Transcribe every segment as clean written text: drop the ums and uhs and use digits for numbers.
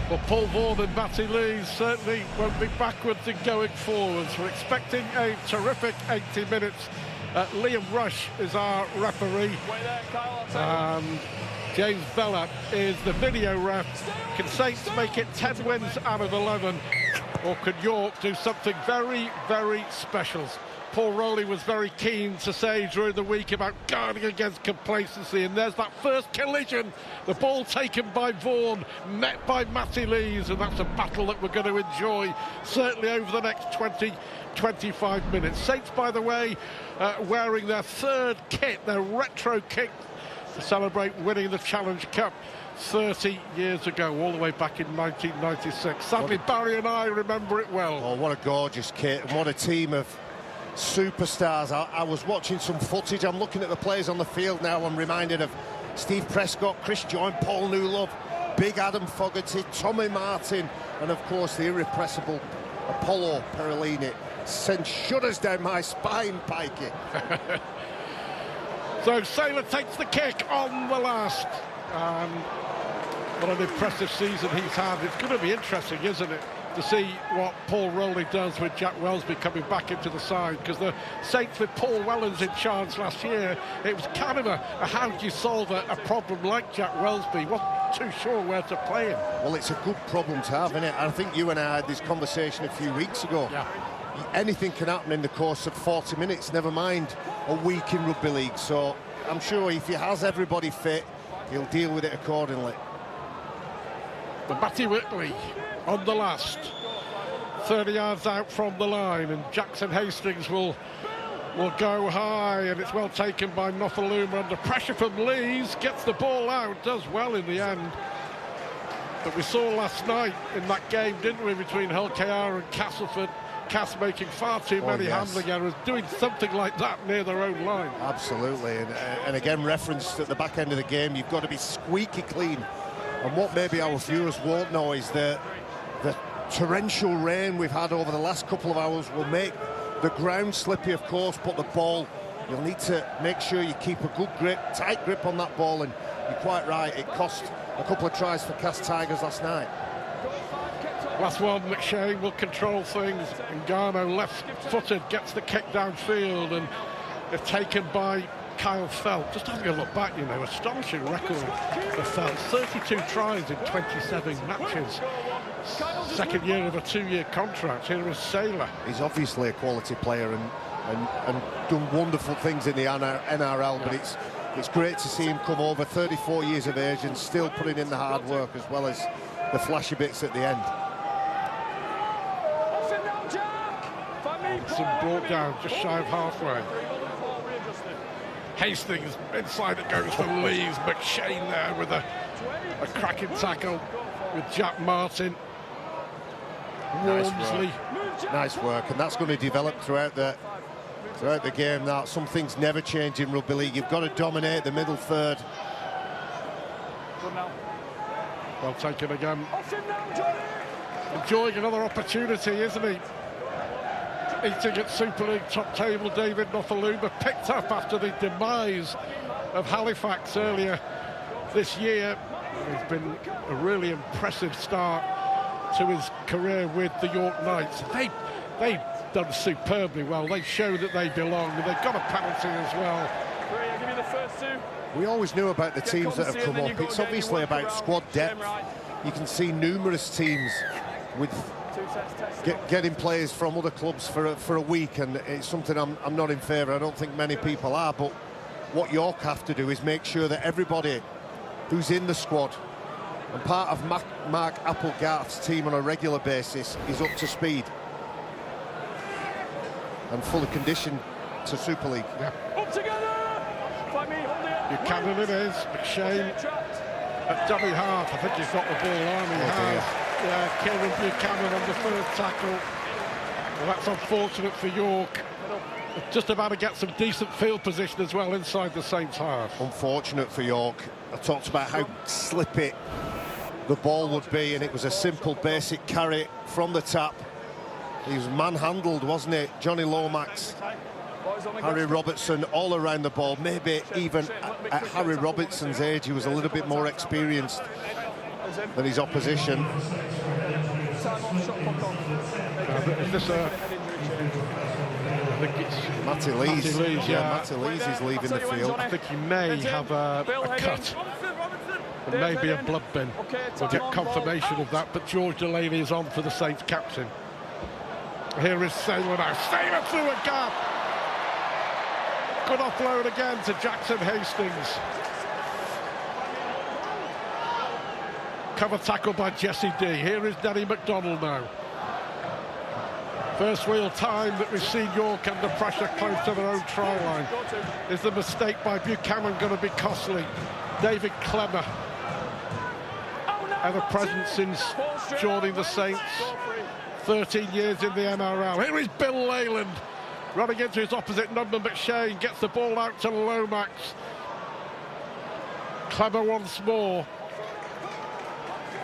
Well, Paul Vaughan and Matty Lees certainly won't be backwards in going forwards. We're expecting a terrific 80 minutes. Liam Rush is our referee. And James Bella is the video ref. Can Saints make it 10 wins out of 11? Or could York do something very, very special? Paul Rowley was very keen to say during the week about guarding against complacency, and there's that first collision, the ball taken by Vaughan, met by Matty Lees, and that's a battle that we're going to enjoy certainly over the next 20-25 minutes. Saints, by the way, wearing their third kit, their retro kit, to celebrate winning the Challenge Cup 30 years ago, all the way back in 1996. Sadly, Barry and I remember it well. Oh, what a gorgeous kit, and what a team of superstars. I was watching some footage. I'm looking at the players on the field now. I'm reminded of Steve Prescott, Chris Joyne, Paul Newlove, Big Adam Fogarty, Tommy Martin, and of course the irrepressible Apollo Perellini. Sends shudders down my spine, Pikey. So Saylor takes the kick on the last. What an impressive season he's had. It's going to be interesting, isn't it, to see what Paul Rowley does with Jack Welsby coming back into the side, because the Saints with Paul Wellens in charge last year, it was kind of a how do you solve a problem like Jack Welsby? Wasn't too sure where to play him. Well, it's a good problem to have, isn't it? I think you and I had this conversation a few weeks ago. Yeah. Anything can happen in the course of 40 minutes, never mind a week in rugby league. So I'm sure if he has everybody fit, he'll deal with it accordingly. But Matty Whitley on the last, 30 yards out from the line, and Jackson Hastings will go high, and it's well taken by Nofaluma under pressure from Lees, gets the ball out, does well in the end. But we saw last night in that game, didn't we, between Hull KR and Castleford, Cass making far too many handling errors, doing something like that near their own line. Absolutely, and again referenced at the back end of the game, you've got to be squeaky clean. And what maybe our viewers won't know is the torrential rain we've had over the last couple of hours will make the ground slippy, of course, but the ball, you'll need to make sure you keep a good grip, tight grip on that ball, and you're quite right, it cost a couple of tries for Cass Tigers last night. Last one, McShane will control things, and Garno left-footed gets the kick downfield, and they're taken by Kyle Felt. Just having a look back, you know, astonishing record for Felt. 32 tries in 27 matches. Second year of a 2-year contract. Here is Saylor. He's obviously a quality player and done wonderful things in the NRL, but it's great to see him come over, 34 years of age, and still putting in the hard work as well as the flashy bits at the end. Some brought down just shy of halfway. Hastings inside, it goes for Lees. McShane there with a cracking tackle with Jack Martin. Wormsley. Nice work, and that's going to develop throughout the game. Now, some things never change in rugby league. You've got to dominate the middle third. Well taken again. Enjoying another opportunity, isn't he? Eating at Super League top table, David Nofaluma, picked up after the demise of Halifax earlier this year. He's been a really impressive start to his career with the York Knights. They've done superbly well. They show that they belong, and they've got a penalty as well. I'll give you the first two. We always knew about the teams that have come up. It's obviously about squad depth. You can see numerous teams with getting players from other clubs for a week, and it's something I'm not in favour. I don't think many people are, but what York have to do is make sure that everybody who's in the squad and part of Mark Applegarth's team on a regular basis is up to speed and fully conditioned to Super League. Yeah. Up together! Buchanan it is. McShane at dummy half. I think he's got the ball on. He has. Yeah, Kieran Buchanan on the first tackle. Well, that's unfortunate for York. Just about to get some decent field position as well inside the Saints half. Unfortunate for York. I talked about how slippy the ball would be, and it was a simple basic carry from the tap. He was manhandled, wasn't it? Johnny Lomax, Harry Robertson, all around the ball. Maybe even at Harry Robertson's age, he was a little bit more experienced. than his opposition. Time off, shot clock off. Is this a... I think it's Matty Lees. Yeah, Matty Lees is leaving the field. I think he may have a cut. There may be a blood bin. We'll get confirmation of that, but George Delaney is on for the Saints captain. Here is Saylor now. Saylor through a gap. Good offload again to Jackson Hastings. Cover tackle by Jesse D. Here is Danny McDonald now. First real time that we've seen York under pressure close to their own try line. Is the mistake by Buchanan going to be costly? David Clemmer, ever present since joining the Saints, 13 years in the NRL. Here is Bill Leyland running into his opposite number. McShane gets the ball out to Lomax. Clemmer once more.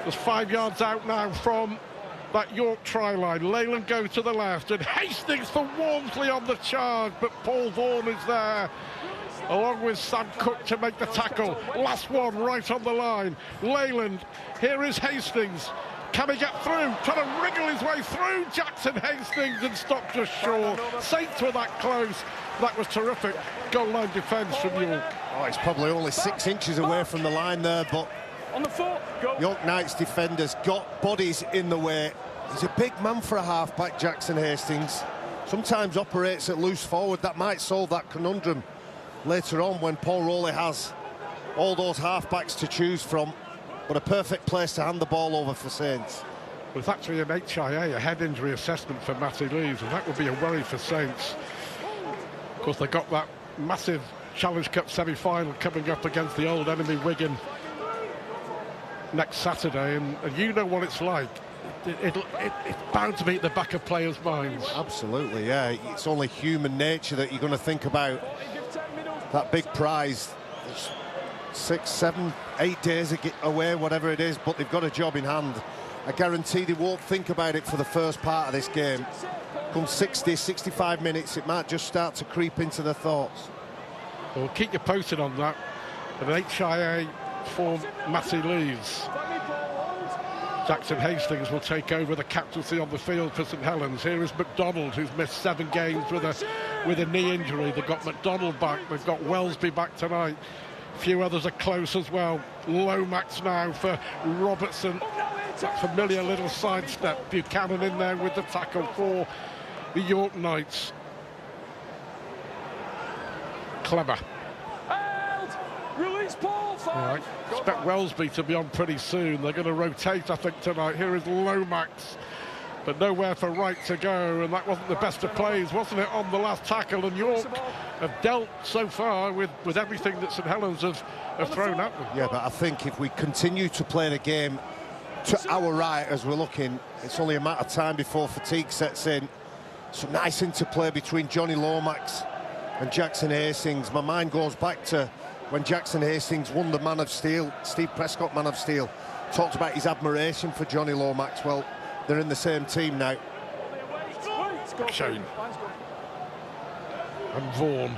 There's 5 yards out now from that York try line. Leyland goes to the left and Hastings for Walmsley on the charge, but Paul Vaughan is there along with Sam Cook to make the tackle. Last one right on the line. Leyland, here is Hastings. Can he get through? Trying to wriggle his way through Jackson Hastings and stop just short. Saints were that close. That was terrific goal line defence from York. Oh, it's probably only 6 inches away from the line there, but on the foot. Go. York Knights defenders got bodies in the way. He's a big man for a half-back, Jackson Hastings. Sometimes operates at loose forward. That might solve that conundrum later on when Paul Rowley has all those half-backs to choose from. But a perfect place to hand the ball over for Saints. Well, it's actually an HIA, a head injury assessment for Matty Lees, and that would be a worry for Saints. Of course, they got that massive Challenge Cup semi-final coming up against the old enemy Wigan next Saturday, and you know what it's like. It's bound to be at the back of players' minds. Absolutely, yeah. It's only human nature that you're going to think about that big prize. It's 6, 7, 8 days away, whatever it is, but they've got a job in hand. I guarantee they won't think about it for the first part of this game. Come 60, 65 minutes, it might just start to creep into their thoughts. We'll keep you posted on that. An HIA for Matty Lees. Jackson Hastings will take over the captaincy on the field for St Helens. Here is McDonald, who's missed 7 games with a knee injury. They've got McDonald back, they've got Wellesby back tonight. A few others are close as well. Lomax now for Robertson. That familiar little sidestep. Buchanan in there with the tackle for the York Knights. Clemmer. Release Paul. Right. Expect Wellesby to be on pretty soon. They're going to rotate, I think, tonight. Here is Lomax, but nowhere for Wright to go, and that wasn't the best of plays, wasn't it, on the last tackle? And York have dealt so far with everything that St Helens have thrown at them. Yeah, but I think if we continue to play the game to our right as we're looking, it's only a matter of time before fatigue sets in. Some nice interplay between Johnny Lomax and Jackson Hastings. My mind goes back to when Jackson Hastings won the Man of Steel, Steve Prescott Man of Steel, talked about his admiration for Johnny Lomax. Well, they're in the same team now. Shane. And Vaughan.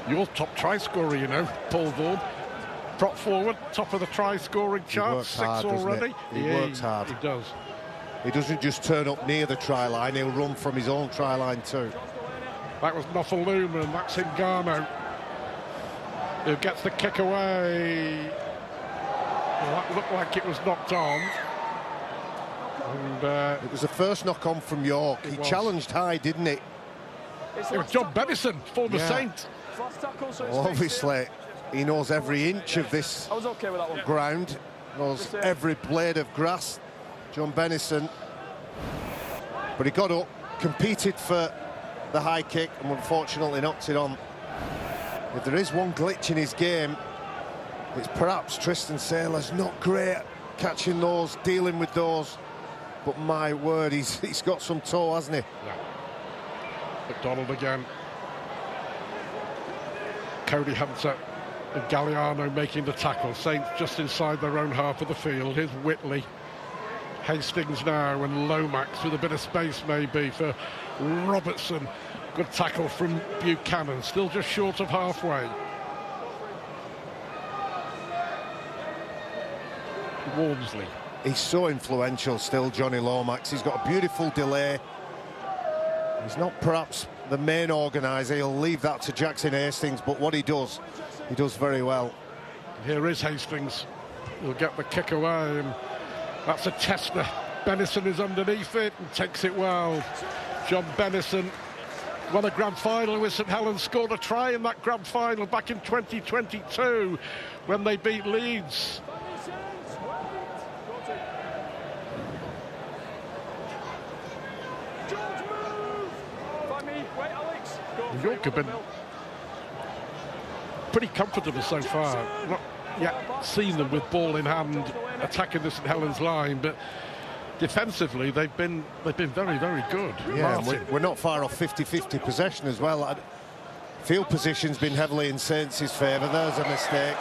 Your top try scorer, you know, Paul Vaughan. Prop forward, top of the try scoring chart, 6 hard, already. He works hard. He does. He doesn't just turn up near the try line, he'll run from his own try line too. That was Nofaluma, and that's Ngannou, who gets the kick away. Well, that looked like it was knocked on. And, it was the first knock on from York. He challenged high, didn't it? It was John Bennison, former Saint. Well, obviously, he knows every inch of this ground, knows every blade of grass, John Bennison. But he got up, competed for the high kick, and unfortunately knocked it on. If there is one glitch in his game, it's perhaps Tristan Saylor's not great catching those, dealing with those. But my word, he's got some toe, hasn't he? Yeah. McDonald again. Cody Hunter and Galliano making the tackle. Saints just inside their own half of the field. Here's Whitley. Hastings now, and Lomax with a bit of space maybe for Robertson. Good tackle from Buchanan, still just short of halfway. Walmsley. He's so influential still, Johnny Lomax. He's got a beautiful delay. He's not perhaps the main organiser. He'll leave that to Jackson Hastings, but what he does very well. Here is Hastings. He'll get the kick away, and that's a tester. Bennison is underneath it and takes it well. John Bennison won a grand final with St Helens, scored a try in that grand final back in 2022 when they beat Leeds. York have been pretty comfortable so far. Not yet seen them with ball in hand attacking the St Helens line, but defensively they've been very, very good. Yeah, we're not far off 50-50 possession as well. Field position's been heavily in Saints' favour. There's a mistake.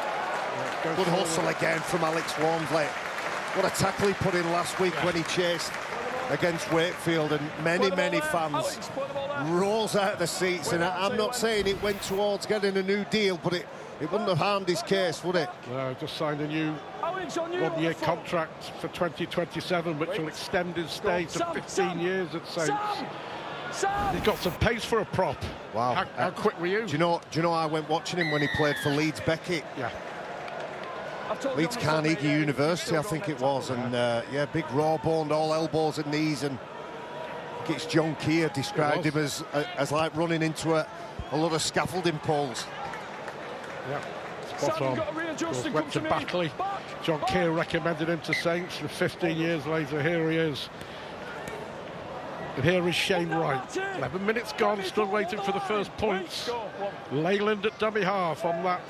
Good hustle again from Alex Walmsley. What a tackle he put in last week when he chased against Wakefield, and many fans rose out of the seats. And I'm not saying it went towards getting a new deal, but it wouldn't have harmed his case, would it? No, just signed a new one-year contract for 2027, which will extend his stay to 15 years at Saints. He's got some pace for a prop. Wow. How quick were you? Do you know I went watching him when he played for Leeds Beckett? Yeah. Leeds Carnegie University, I think it was, and yeah, big raw-boned, all elbows and knees, and I think it's John Keir described him as like running into a lot of scaffolding poles. Yeah, spot on. Went to Batley. John Keir recommended him to Saints, and 15 years later, here he is. And here is Shane Wright. 11 minutes gone, still waiting for the first points. Leyland at dummy half on that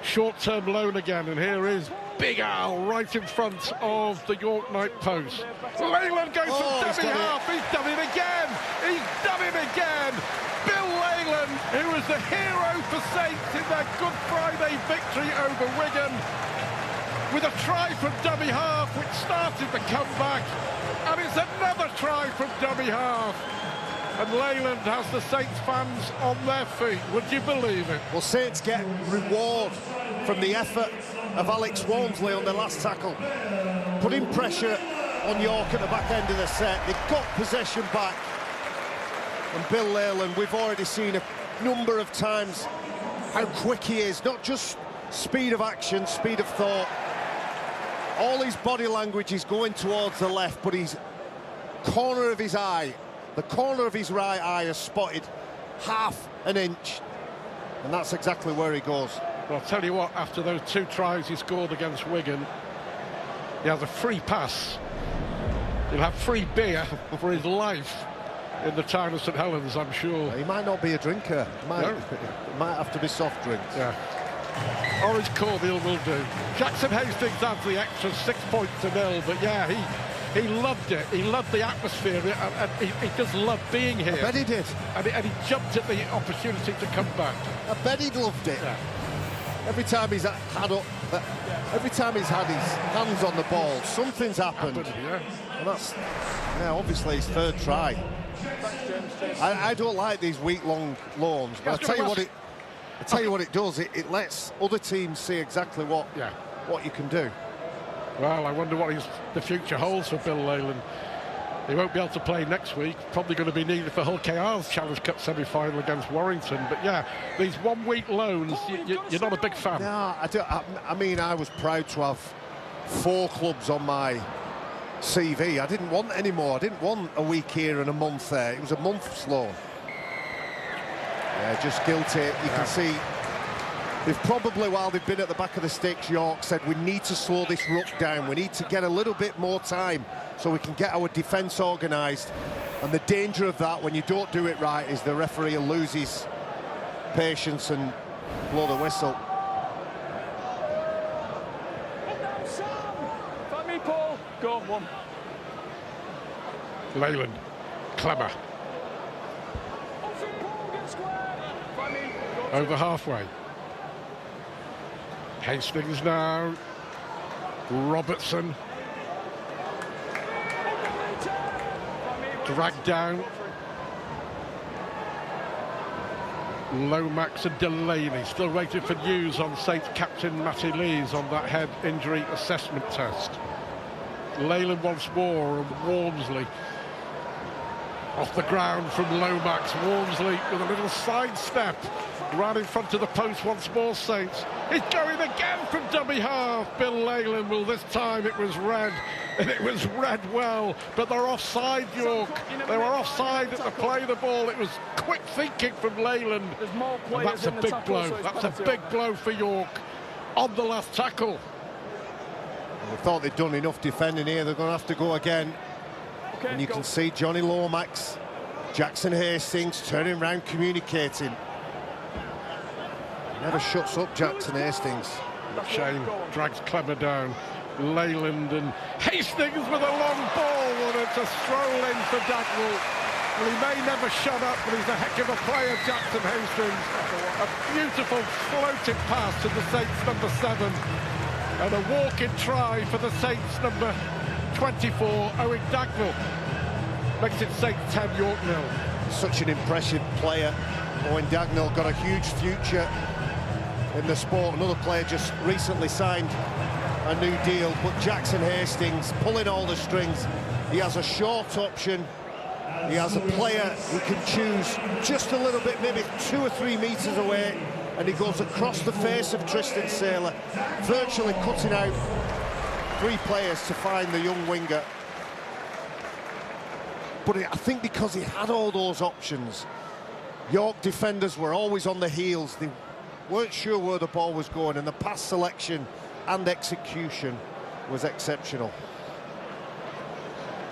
short-term loan again, and here is Big Al right in front of the York Knight post. Leyland goes from dummy half. He's done it again. He's done it again. Bill Leyland, who was the hero for Saints in their Good Friday victory over Wigan, with a try from dummy half, which started the comeback, and it's another try from dummy half. And Leyland has the Saints fans on their feet. Would you believe it? Well, Saints get reward from the effort of Alex Walmsley on the last tackle, putting pressure on York at the back end of the set. They got possession back, and Bill Leyland, we've already seen a number of times how quick he is. Not just speed of action, speed of thought. All his body language is going towards the left, but his corner of his eye, the corner of his right eye, has spotted half an inch, and that's exactly where he goes. Well, I'll tell you what, after those two tries he scored against Wigan, he has a free pass. He'll have free beer for his life in the town of St Helens, I'm sure. He might not be a drinker. Might have to be soft drinks. Yeah. Orange cordial will do. Jackson Hastings adds the extra 6-0, but yeah, he loved it. He loved the atmosphere, and he just loved being here. I bet he did. And he jumped at the opportunity to come back. I bet he loved it. Yeah. Every time he's had his hands on the ball, something's happened. Yeah. And that's obviously his third try. I don't like these week-long loans, but I'll tell you what it does. It lets other teams see exactly what you can do. Well, I wonder what the future holds for Bill Leyland. He won't be able to play next week. Probably going to be needed for Hull KR's Challenge Cup semi-final against Warrington. But yeah, these one-week loans, you're not a big fan. No, I mean, I was proud to have 4 clubs on my CV. I didn't want any more. I didn't want a week here and a month there. It was a month's loan. Yeah, just guilty. You can see they've probably, while they've been at the back of the sticks, York said, we need to slow this ruck down. We need to get a little bit more time so we can get our defence organised. And the danger of that, when you don't do it right, is the referee will lose his patience and blow the whistle. Go on, one. Leyland, Clemmer. Over halfway. Hastings now. Robertson. Dragged down. Lomax and Delaney still waiting for news on Saints captain Matty Lees on that head injury assessment test. Leyland once more, and Walmsley off the ground from Lomax. Walmsley with a little sidestep right in front of the post once more, Saints. He's going again from dummy half. Bill Leyland, well, this time it was red, and it was red well, but they're offside, York. They were offside at the play of the ball. It was quick thinking from Leyland, and that's a big blow. That's a big blow for York on the last tackle. They thought they'd done enough defending here. They're going to have to go again. And you can see Johnny Lomax, Jackson Hastings turning around, communicating. Never shuts up, Jackson Hastings. Shane drags Clemmer down. Leyland and Hastings with a long ball. Well, it's a stroll in for Dagnall. Well, he may never shut up, but he's a heck of a player, Jackson Hastings. A beautiful floating pass to the Saints number 7. And a walk-in try for the Saints number 24, Owen Dagnall. Makes it Saints 10, York 0. Such an impressive player. Owen Dagnall got a huge future in the sport. Another player just recently signed a new deal, but Jackson Hastings pulling all the strings. He has a short option. He has a player who can choose just a little bit, maybe 2 or 3 meters away, and he goes across the face of Tristan Saylor, virtually cutting out 3 players to find the young winger. But I think because he had all those options, York defenders were always on the heels. They weren't sure where the ball was going, and the pass selection and execution was exceptional.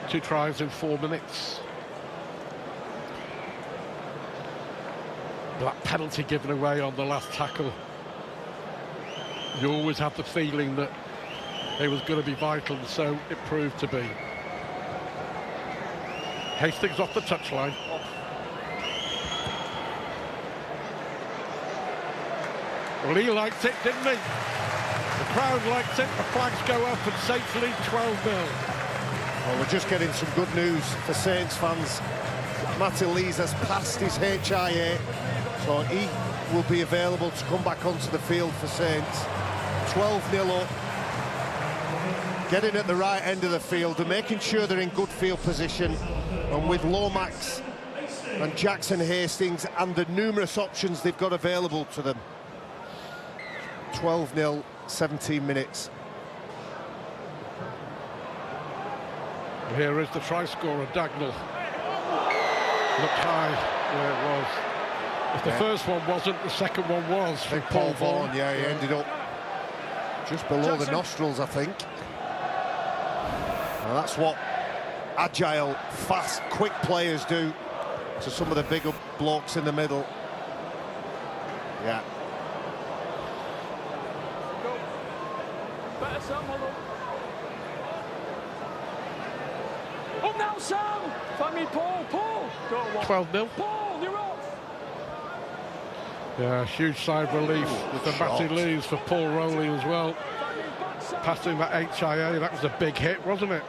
2 tries in 4 minutes. That penalty given away on the last tackle. You always had the feeling that it was going to be vital, and so it proved to be. Hastings off the touchline. Well, he liked it, didn't he? The crowd liked it, the flags go up, and Saints lead 12-0. Well, we're just getting some good news for Saints fans. Matty Lees has passed his HIA, so he will be available to come back onto the field for Saints. 12-0 up. Getting at the right end of the field and making sure they're in good field position. And with Lomax and Jackson Hastings and the numerous options they've got available to them. 12-0, 17 minutes. Here is the try scorer, Dagnall. Looked high where it was. If the first one wasn't, the second one was. I think Paul Vaughan, yeah, he ended up just below the nostrils, I think. Well, that's what agile, fast, quick players do to some of the bigger blokes in the middle. Yeah. Better, Sam, hold on. Up now, Sam! Find me, Paul, Paul! 12-0. Paul, you're off! Yeah, huge sigh of relief with the Matty Lees for Paul Rowley as well. Passing that HIA, that was a big hit, wasn't it?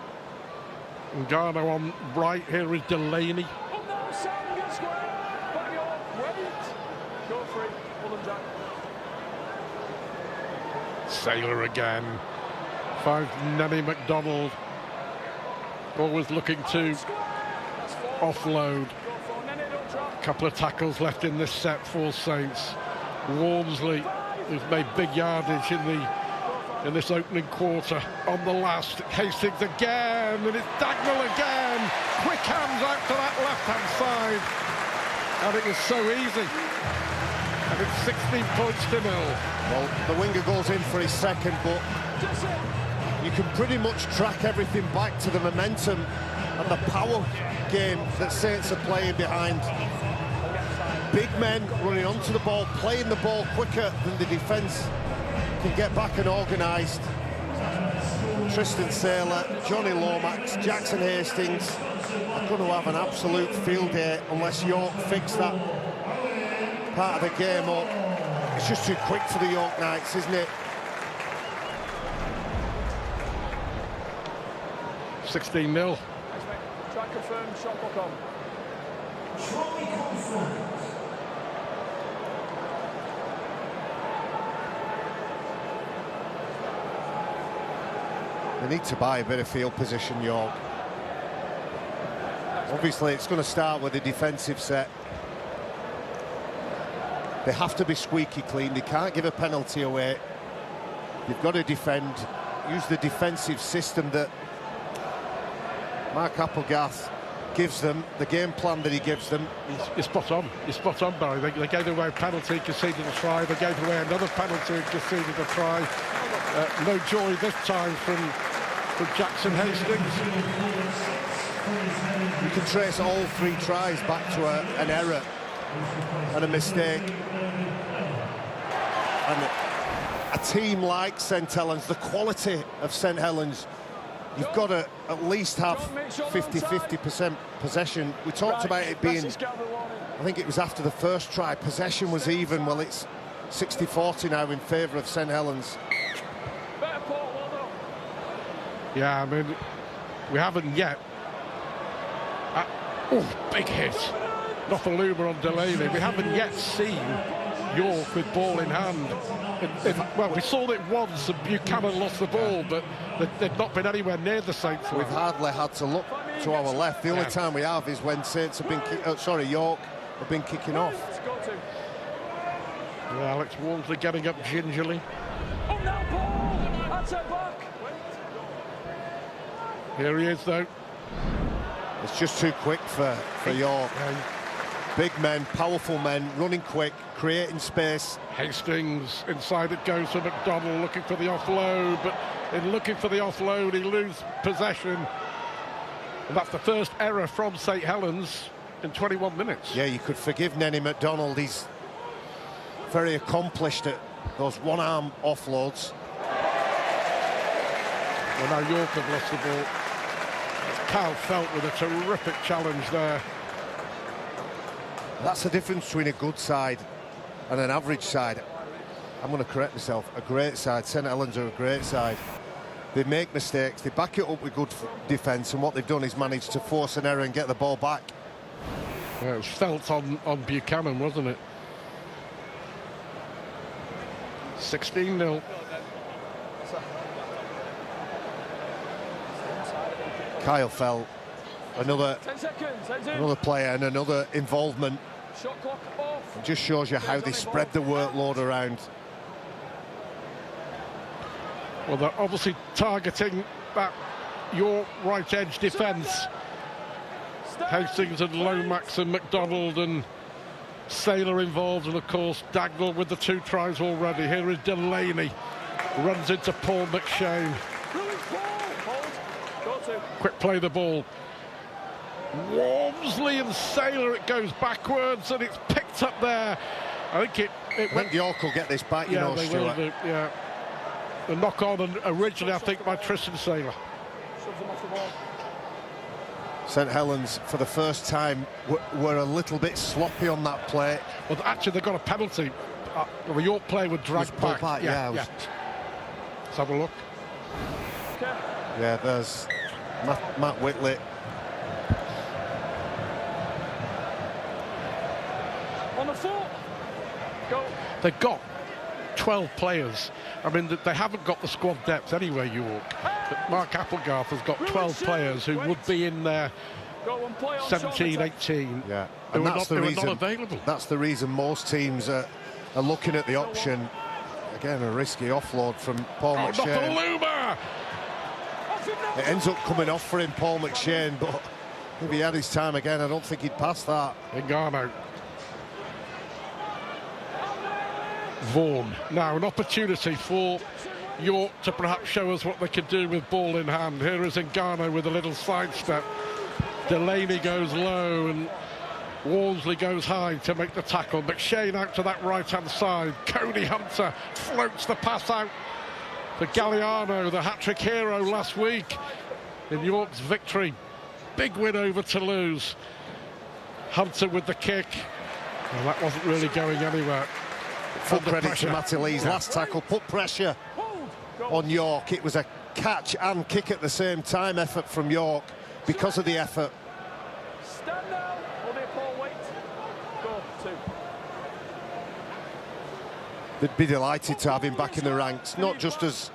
And Garno on right, here is Delaney. Up now, Sam, get square! Back it up, wait! Go free, hold on, Jack. Saylor again. Finds Nenny McDonald. Always looking to offload. A couple of tackles left in this set for Saints. Walmsley, who's made big yardage in this opening quarter. On the last, Hastings again, and it's Dagnall again. Quick hands out to that left-hand side, and it was so easy. And it's 16 points to 0. Well, the winger goes in for his second, but you can pretty much track everything back to the momentum and the power game that Saints are playing behind. Big men running onto the ball, playing the ball quicker than the defence can get back and organised. Tristan Saylor, Johnny Lomax, Jackson Hastings are going to have an absolute field day unless York fix that part of the game up. It's just too quick for the York Knights, isn't it? 16-0. Try confirm, shot.com. They need to buy a bit of field position, York. Obviously, it's going to start with a defensive set. They have to be squeaky clean. They can't give a penalty away. You've got to defend. Use the defensive system that Mark Applegarth gives them, the game plan that he gives them. He's spot on. He's spot on, Barry. They gave away a penalty, conceded a try. They gave away another penalty and conceded a try. No joy this time from Jackson Hastings. You can trace all 3 tries back to an error and a mistake. And a team like St Helens, the quality of St Helens, you've got to at least have 50% possession. We talked about it being, I think it was after the first try, possession was even. Well, it's 60-40 now in favour of St Helens. Yeah, I mean, we haven't yet. Big hit. Nofaluma on Delaney. We haven't yet seen York with ball in hand. Well, we saw it once and Buchanan lost the ball, but they've not been anywhere near the Saints. We've hardly had to look to our left. The only time we have is when Saints have been, York have been kicking off. Yeah, Alex Walmsley getting up gingerly. Oh, now ball! That's it back! Here he is, though. It's just too quick for York. Big men, powerful men, running quick, creating space. Hastings, inside it goes for McDonald, looking for the offload, but in looking for the offload, he loses possession. And that's the first error from St Helens in 21 minutes. Yeah, you could forgive Nenny McDonald. He's very accomplished at those one-arm offloads. Well, now York have lost the ball. Kyle Felt with a terrific challenge there. That's the difference between a good side and an average side. I'm going to correct myself. A great side. St Helens are a great side. They make mistakes. They back it up with good defence, and what they've done is managed to force an error and get the ball back. Yeah, it was Felt on Buchanan, wasn't it? 16-0. Kyle Felt, another player and another involvement. Shot clock off. It just shows you how they spread the workload around. Well, they're obviously targeting that York right edge defence. Hastings and Lomax and McDonald and Saylor involved, and of course Dagnall with the 2 tries already. Here is Delaney, runs into Paul McShane. Quick play the ball. Walmsley and Saylor, it goes backwards and it's picked up there. I think I think York will get this back, you know, they Stuart. will do, yeah. The knock on, and originally I think by Tristan Saylor. St Helens, for the first time, were a little bit sloppy on that play. Well, actually, they got a penalty. The York player would drag back. Yeah. Let's have a look. Yeah, there's Matt Whitley. On the foot. Go. They've got 12 players. I mean, they haven't got the squad depth anyway, York. But Mark Applegarth has got 12 players who would be in there 17, 18. Yeah, and that's the reason. Not available. That's the reason most teams are looking at the option. Again, a risky offload from Paul McShane. Nofaluma! It ends up coming off for him, Paul McShane, but if he had his time again, I don't think he'd pass that. Ngannou. Vaughan. Now an opportunity for York to perhaps show us what they could do with ball in hand. Here is Ngannou with a little sidestep. Delaney goes low and Walmsley goes high to make the tackle. McShane out to that right-hand side. Cody Hunter floats the pass out for Galliano, the hat-trick hero last week in York's victory. Big win over Toulouse. Hunter with the kick. Well, that wasn't really going anywhere. Full credit to Matty Lee's last tackle. Put pressure on York. It was a catch and kick at the same time effort from York because of the effort. Stand now. Hold it, Paul, wait. Go, 2. They'd be delighted to have him back in the ranks, not just as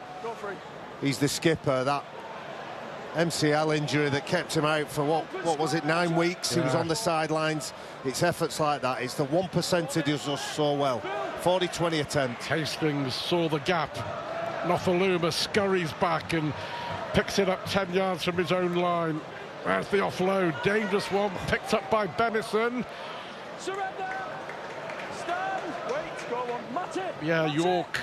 he's the skipper. That MCL injury that kept him out for what was it, 9 weeks? Yeah. He was on the sidelines. It's efforts like that. It's the 1% he does us so well. 40-20 attempt. Hastings saw the gap. Nofaluma scurries back and picks it up 10 yards from his own line. There's the offload, dangerous one, picked up by Benison. Surrender. Stand. Wait. Go on. Matty. Yeah, York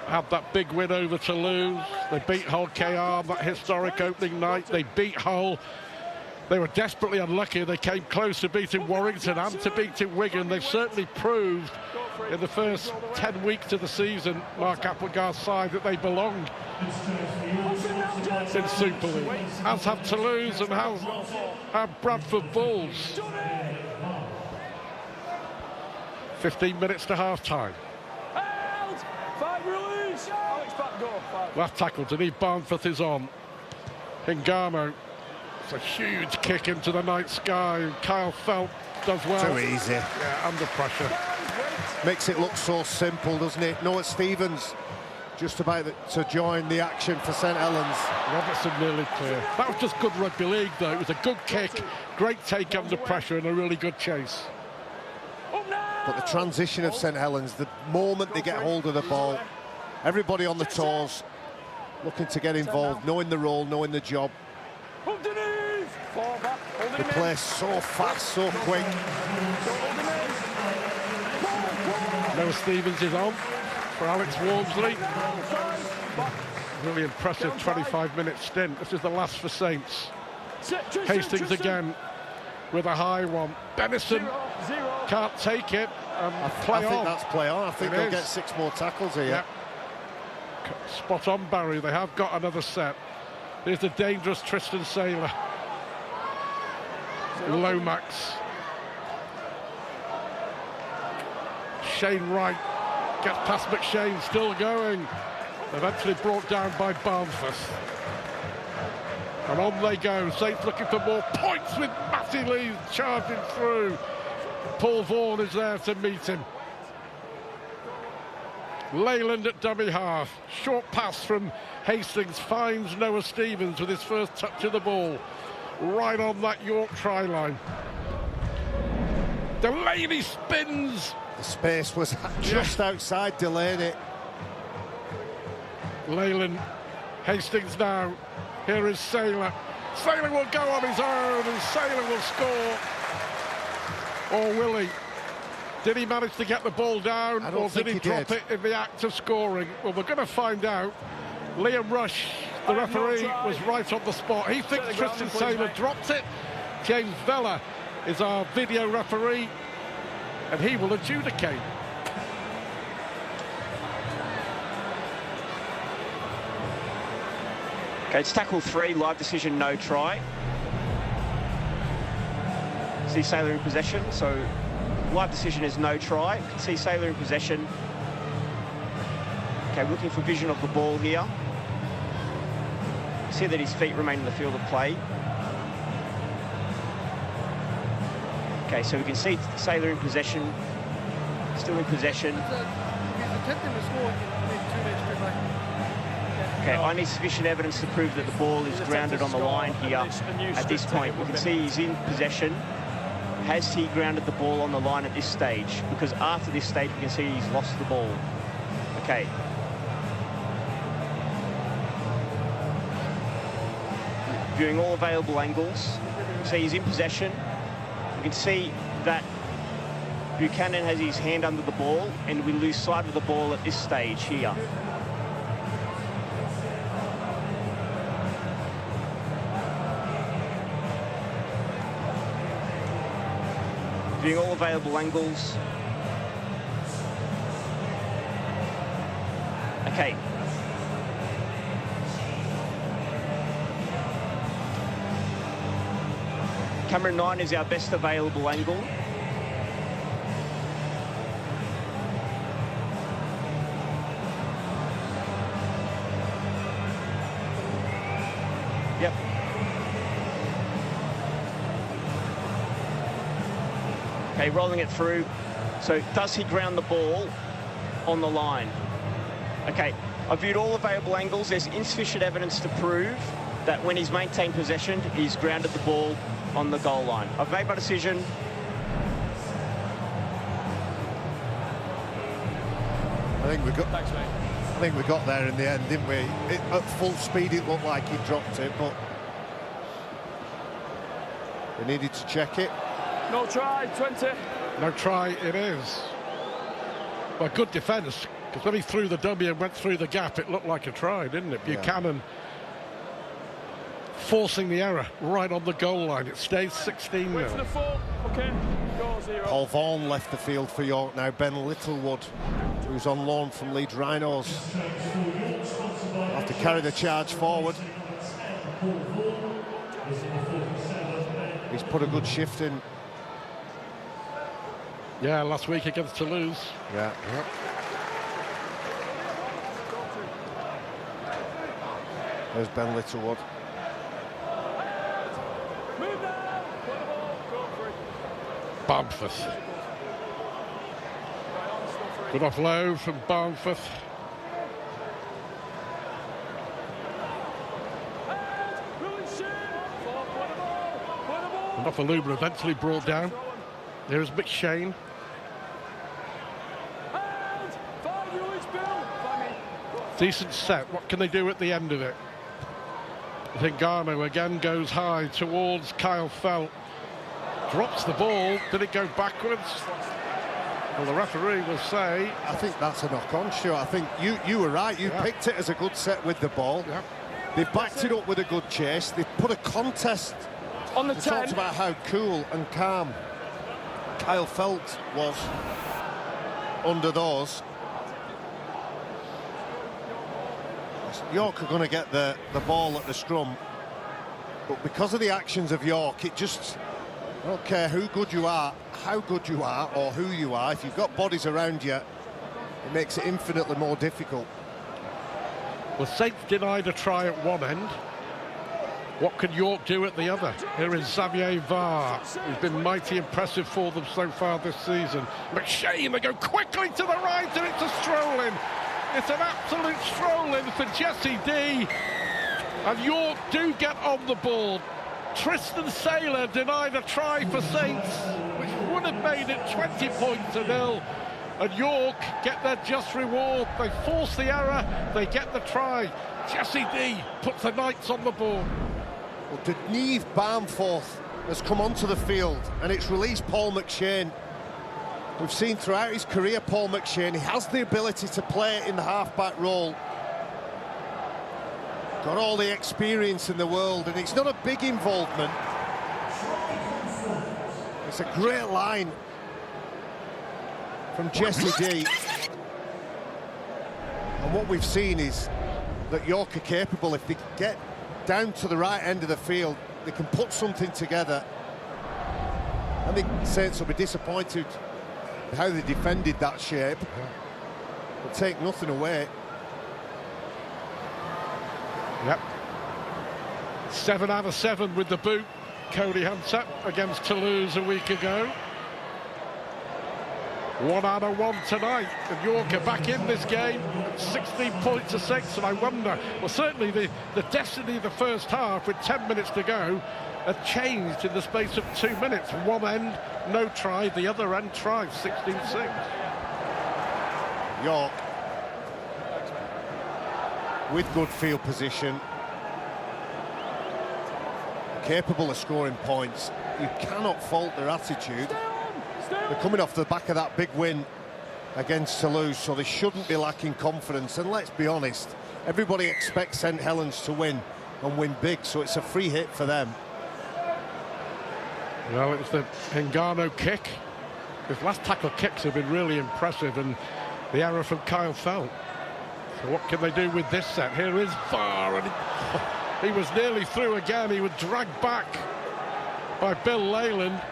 had that big win over Toulouse. They beat Hull KR that historic opening night. They beat Hull. They were desperately unlucky. They came close to beating Warrington and to beating Wigan. They've certainly proved in the first 10 weeks of the season, Mark Applegarth's side, that they belong in Super League. As have Toulouse and have Bradford Bulls. 15 minutes to half-time. Held. 5 release. Alex back go. 5. Left tackle, Denis Barnforth is on. Hingamo. It's a huge kick into the night sky, and Kyle Felt does well. Too easy. Yeah, under pressure. Makes it look so simple, doesn't it? Noah Stevens just about to join the action for St Helens. Robertson nearly clear. That was just good rugby league, though. It was a good kick, great take under pressure, and a really good chase. But the transition of St Helens, the moment they get hold of the ball, everybody on the toes looking to get involved, knowing the role, knowing the job. They play so fast, so quick. Noah Stevens is on for Alex Walmsley. Really impressive 25-minute stint. This is the last for Saints. Hastings again with a high one. Benison can't take it. I Play think on. that's play on. I think they'll get 6 more tackles here. Yep. Spot on, Barry. They have got another set. Here's the dangerous Tristan Saylor. Lomax. Shane Wright gets past McShane, still going. Eventually brought down by Barnforth. And on they go. Saints looking for more points with Matty Lee charging through. Paul Vaughan is there to meet him. Leyland at dummy half. Short pass from Hastings finds Noah Stevens with his first touch of the ball. Right on that York try line. Delaney spins. The space was just outside Delaney. Leyland, Hastings now. Here is Saylor. Saylor will go on his own and Saylor will score. Or will he? Did he manage to get the ball down, or did he drop it in the act of scoring? Well, we're going to find out. Liam Rush, the referee, was right on the spot. He thinks Tristan Saylor dropped it. James Vella is our video referee, and he will adjudicate. Okay, it's tackle 3, live decision, no try. See Saylor in possession, so live decision is no try. You can see Saylor in possession. Okay, we're looking for vision of the ball here. See that his feet remain in the field of play. Okay, so we can see Saylor in possession, still in possession. Okay, I need sufficient evidence to prove that the ball is grounded on the line here at this point. We can see he's in possession. Has he grounded the ball on the line at this stage? Because after this stage, we can see he's lost the ball. Okay. Viewing all available angles, see he's in possession. We can see that Buchanan has his hand under the ball, and we lose sight of the ball at this stage here. Viewing all available angles. Okay. Camera 9 is our best available angle. Yep. Okay, rolling it through. So does he ground the ball on the line? Okay, I've viewed all available angles. There's insufficient evidence to prove that when he's maintained possession, he's grounded the ball on the goal line. I've made my decision. I think we got there in the end, didn't we? At full speed, it looked like he dropped it, but we needed to check it. No try, 20. No try it is. Well, good defence, because when he threw the dummy and went through the gap, it looked like a try, didn't it? Buchanan forcing the error right on the goal line. It stays 16 Wait for the now. full. Okay, goal 0. Paul Vaughan left the field for York now. Ben Littlewood, who's on loan from Leeds Rhinos, will have to carry the charge forward. He's put a good shift in. Yeah, last week against Toulouse. Yeah. There's Ben Littlewood. Move now. Play the ball. Go for it. Barnforth. Good offload from Barnforth. And Offaluba eventually brought down. There's McShane. Decent set. What can they do at the end of it? I think Garno again goes high towards Kyle Felt. Drops the ball. Did it go backwards? Well, the referee will say... I think that's a knock-on, sure. I think you were right. You picked it as a good set with the ball. Yeah. They've backed it up with a good chase. They've put a contest. On the We 10. talked about how cool and calm Kyle Felt was under those. York are going to get the ball at the scrum, but because of the actions of York, it just... I don't care how good you are, or who you are. If you've got bodies around you, it makes it infinitely more difficult. Well, Saints denied a try at one end. What can York do at the other? Here is Xavier Varr, who's been mighty impressive for them so far this season. McShane, they go quickly to the right, and it's a stroll-in. It's an absolute stroll-in for Jesse D. And York do get on the board. Tristan Saylor denied a try for Saints, which would have made it 20 points to 0. And York get their just reward. They force the error, they get the try. Jesse D puts the Knights on the board. Well, Deneve Barnforth has come onto the field, and it's released Paul McShane. We've seen throughout his career, Paul McShane, he has the ability to play in the half-back role. Got all the experience in the world, and it's not a big involvement. It's a great line from Jesse D. And what we've seen is that York are capable, if they get down to the right end of the field, they can put something together. I think Saints will be disappointed with how they defended that shape, but take nothing away. Yep. 7 out of 7 with the boot. Cody Hunter against Toulouse a week ago. 1 out of 1 tonight. And York are back in this game. 16 points to 6. And I wonder, well, certainly the destiny of the first half with 10 minutes to go had changed in the space of 2 minutes. One end, no try. The other end, try. 16-6. York with good field position, capable of scoring points. You cannot fault their attitude. They're coming off the back of that big win against Toulouse, so they shouldn't be lacking confidence. And let's be honest, everybody expects St Helens to win and win big, so it's a free hit for them. Well, it was the Hingano kick. His last tackle kicks have been really impressive, and the error from Kyle Felt. So what can they do with this set? Here is Varr, and he was nearly through again. He was dragged back by Bill Leyland,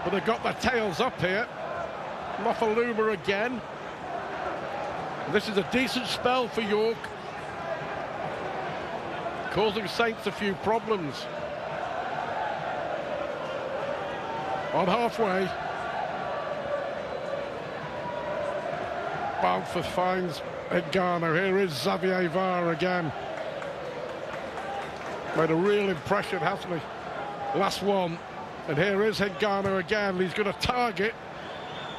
but they got their tails up here. Offaluba again. And this is a decent spell for York, causing Saints a few problems. On halfway, Barnforth finds Edgarno. Here is Xavier Varr again. Made a real impression, hasn't he? Last one. And here is Hingano again. He's going to target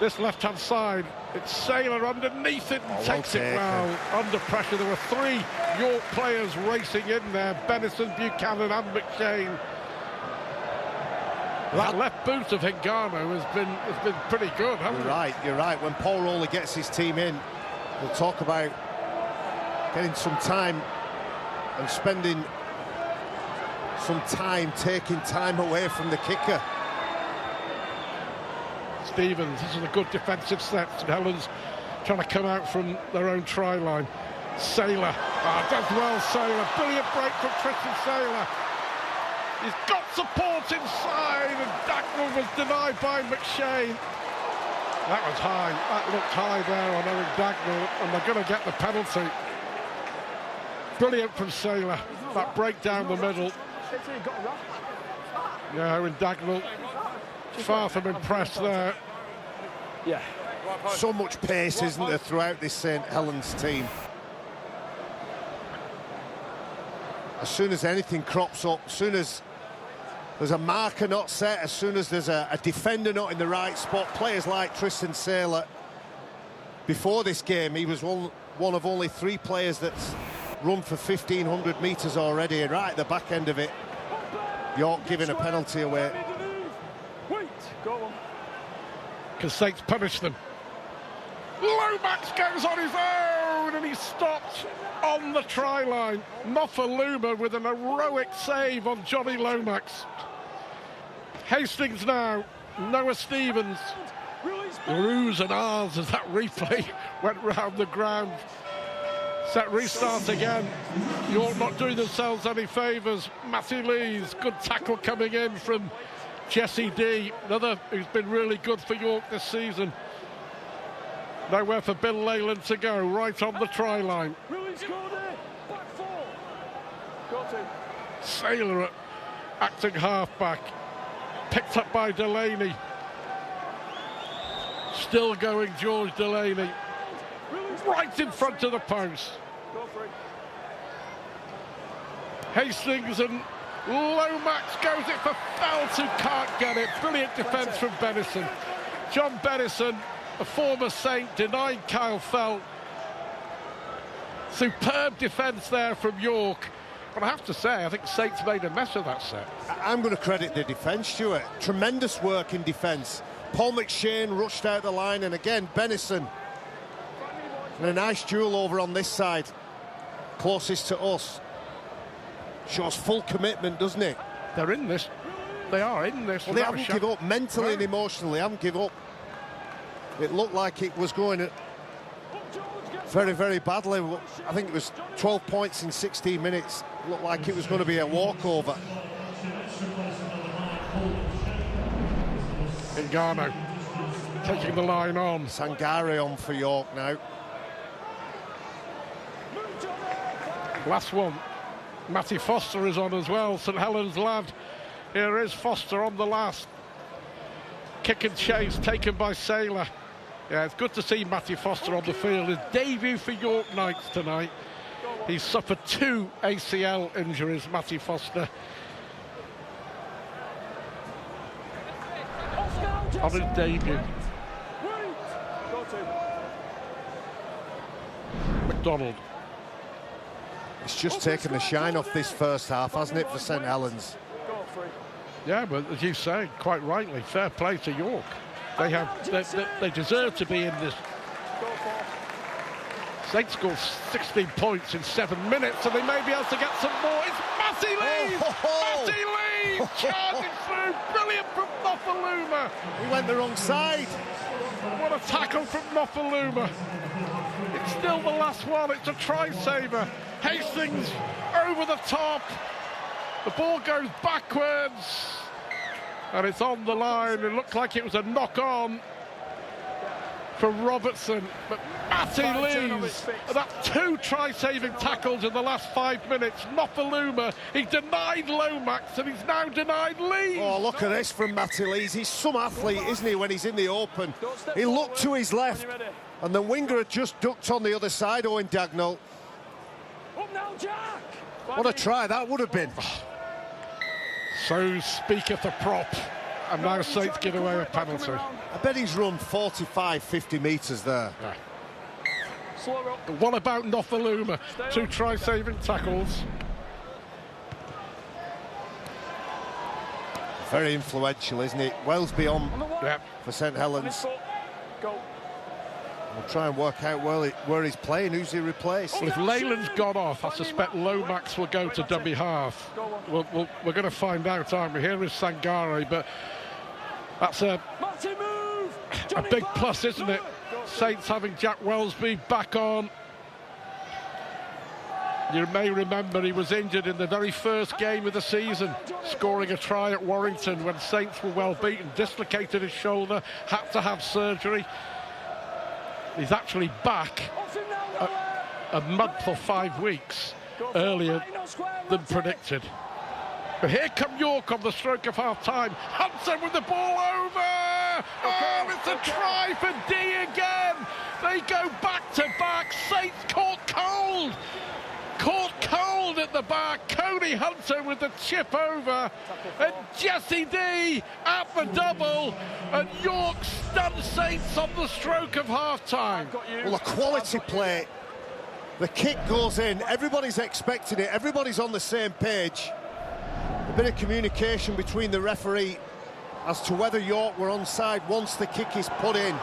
this left-hand side. It's Saylor underneath it and takes it well. Under pressure. There were 3 York players racing in there. Benison, Buchanan and McShane. That left boot of Hingano has been pretty good, hasn't it? You're right. When Paul Rowley gets his team in, we'll talk about getting some time and spending some time, taking time away from the kicker. Stevens, this is a good defensive set. Helens trying to come out from their own try line. Saylor, does well, Saylor. Brilliant break from Tristan Saylor. He's got support inside, and Dagnall was denied by McShane. That was high. That looked high there on Owen Dagnall, and they're going to get the penalty. Brilliant from Saylor. That break down the middle. Yeah, Owen Dagnall, far from impressed there. Yeah. So much pace, isn't there, throughout this St Helens team. As soon as anything crops up, as soon as there's a marker not set, as soon as there's a defender not in the right spot, players like Tristan Saylor, before this game, he was one of only 3 players that's run for 1,500 metres already, and right at the back end of it, York giving a penalty away. Wait, go on. Because Saints punish them. Lomax goes on his own, and he's stopped on the try line. Nofaluma with an heroic save on Johnny Lomax. Hastings now, Noah Stevens. Ruse and ahs as that replay went round the ground. Set restart again. York not doing themselves any favours. Matty Lees, good tackle coming in from Jesse D, another who's been really good for York this season. Nowhere for Bill Leyland to go, right on the try line. Saylor acting half-back, picked up by Delaney. Still going George Delaney, right in front of the post. Hastings and Lomax goes it for Felt, who can't get it. Brilliant defence from Benison. John Benison, a former Saint, denying Kyle Felt. Superb defence there from York. But I have to say, I think Saints made a mess of that set. I'm going to credit the defence, Stuart. Tremendous work in defence. Paul McShane rushed out the line, and again, Benison. And a nice duel over on this side, closest to us. Shows full commitment, doesn't it? They're in this. They are in this. Well, they haven't given up mentally and emotionally. Haven't given up. It looked like it was going very, very badly. I think it was 12 points in 16 minutes. It looked like it was going to be a walkover. Hingano taking the line on. Sangare on for York now. Last one. Matty Foster is on as well, St Helens lad. Here is Foster on the last. Kick and chase taken by Saylor. Yeah, it's good to see Matty Foster on the field. His debut for York Knights tonight. He's suffered 2 ACL injuries, Matty Foster. On his debut. McDonald. It's just taken the shine off this first half, hasn't it, for St Helens? Yeah, but as you say, quite rightly, fair play to York. They deserve to be in this. Saints scored 16 points in 7 minutes, so they may be able to get some more. It's Matty Lees! Matty Lees charging through, brilliant from Nofaluma. He went the wrong side. What a tackle from Nofaluma. It's still the last one, it's a try-saver. Hastings over the top. The ball goes backwards. And it's on the line. It looked like it was a knock-on for Robertson. But Matty Lees, that's 2 try-saving tackles in the last 5 minutes. Nofaluma, he denied Lomax and he's now denied Lees. Oh, look at this from Matty Lees. He's some athlete, isn't he, when he's in the open. He looked to his left and the winger had just ducked on the other side, Owen Dagnall. Up now, Jack! What a try that would have been. So speaketh the prop. And now Saints give away a penalty. I bet he's run 45, 50 metres there. Yeah. What about Nothaluma? 2 try-saving tackles. Very influential, isn't it? Wellesby on for St Helens. We'll try and work out where he's playing, who's he replaced. Well, if Leyland's gone off, I suspect Lomax will go to dummy half. We're going to find out, aren't we? Here is Sangare, but that's a big plus, isn't it? Saints having Jack Wellesby back on. You may remember he was injured in the very first game of the season, scoring a try at Warrington when Saints were well beaten, dislocated his shoulder, had to have surgery. He's actually back a month or 5 weeks earlier than predicted. But here come York on the stroke of half-time. Hunter with the ball over! Oh, it's a try for D again! They go back-to-back. Saints caught cold! Caught cold at the back. Cody Hunter with the chip over. And Jesse D at the double. And York stunned Saints on the stroke of half-time. Well, a quality play. The kick goes in. Everybody's expecting it. Everybody's on the same page. A bit of communication between the referee as to whether York were onside once the kick is put in.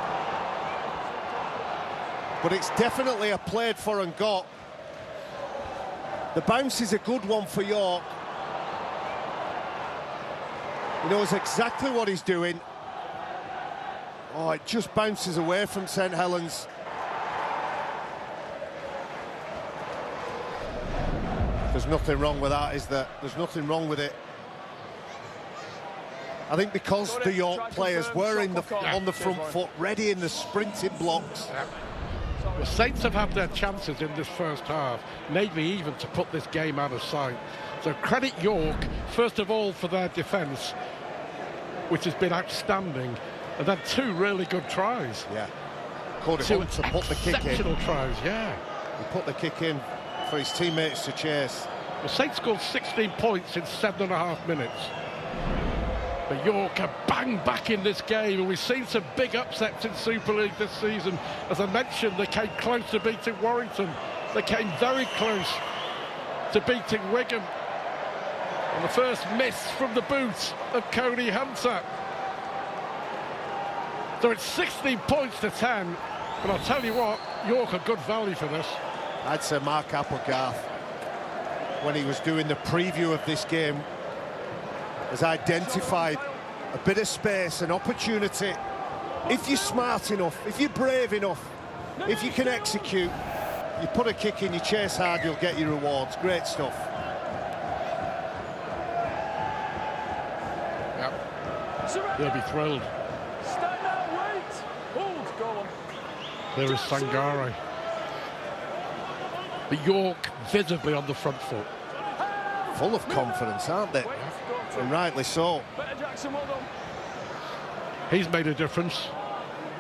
But it's definitely a played for and got. The bounce is a good one for York. He knows exactly what he's doing. Oh, it just bounces away from St Helens. There's nothing wrong with that, is there? There's nothing wrong with it. I think because the York players were on the front foot, ready in the sprinting blocks. The Saints have had their chances in this first half, maybe even to put this game out of sight. So credit York, first of all, for their defence, which has been outstanding, and then 2 really good tries. Yeah. Cody Hunter put the kick in. Exceptional tries, yeah. He put the kick in for his teammates to chase. The Saints scored 16 points in 7.5 minutes. But York are bang back in this game, and we've seen some big upsets in Super League this season. As I mentioned, they came close to beating Warrington. They came very close to beating Wigan. And the first miss from the boot of Cody Hunter. So it's 16 points to 10. But I'll tell you what, York are good value for this. I'd say Mark Applegarth, when he was doing the preview of this game, has identified a bit of space, an opportunity. If you're smart enough, if you're brave enough, if you can execute, you put a kick in, you chase hard, you'll get your rewards. Great stuff. Yep. They'll be thrilled. Stand out, wait. Hold, go on. There is Sangare. But York visibly on the front foot. Full of confidence, aren't they? And rightly so. He's made a difference,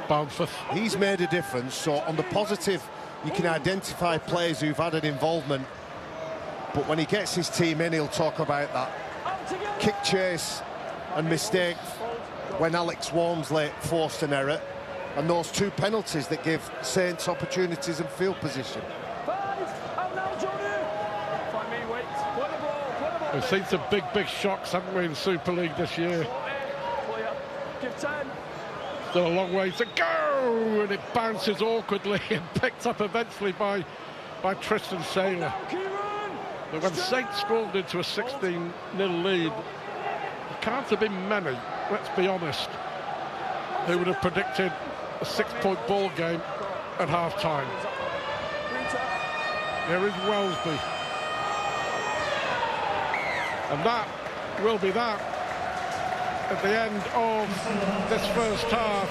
Barnforth. He's made a difference. So on the positive, you can identify players who've had an involvement. But when he gets his team in, he'll talk about that kick chase and mistake when Alex Walmsley forced an error, and those 2 penalties that give Saints opportunities and field position. We've seen some big shocks, haven't we, in Super League this year? Give 10. Still a long way to go, and it bounces awkwardly and picked up eventually by Tristan Saylor. But when Saints scrolled into a 16-0 lead, there can't have been many, let's be honest, who would have predicted a 6-point ball game at half-time. There is Wellesby. And that will be that at the end of this first half.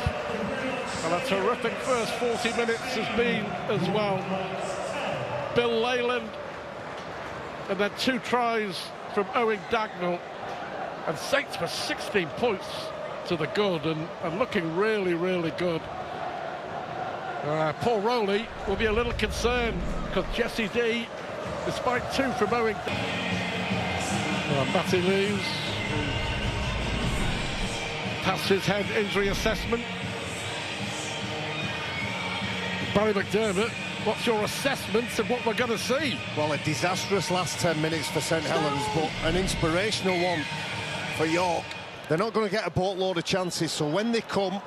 And a terrific first 40 minutes has been as well. Bill Leyland, and then 2 tries from Owen Dagnall. And Saints were 16 points to the good and looking really, really good. Paul Rowley will be a little concerned because Jesse D despite 2 from Owen. Matty Lees passed his head injury assessment. Barry McDermott, what's your assessment of what we're going to see? Well, a disastrous last 10 minutes for St Helens, but an inspirational one for York. They're not going to get a boatload of chances, so when they come,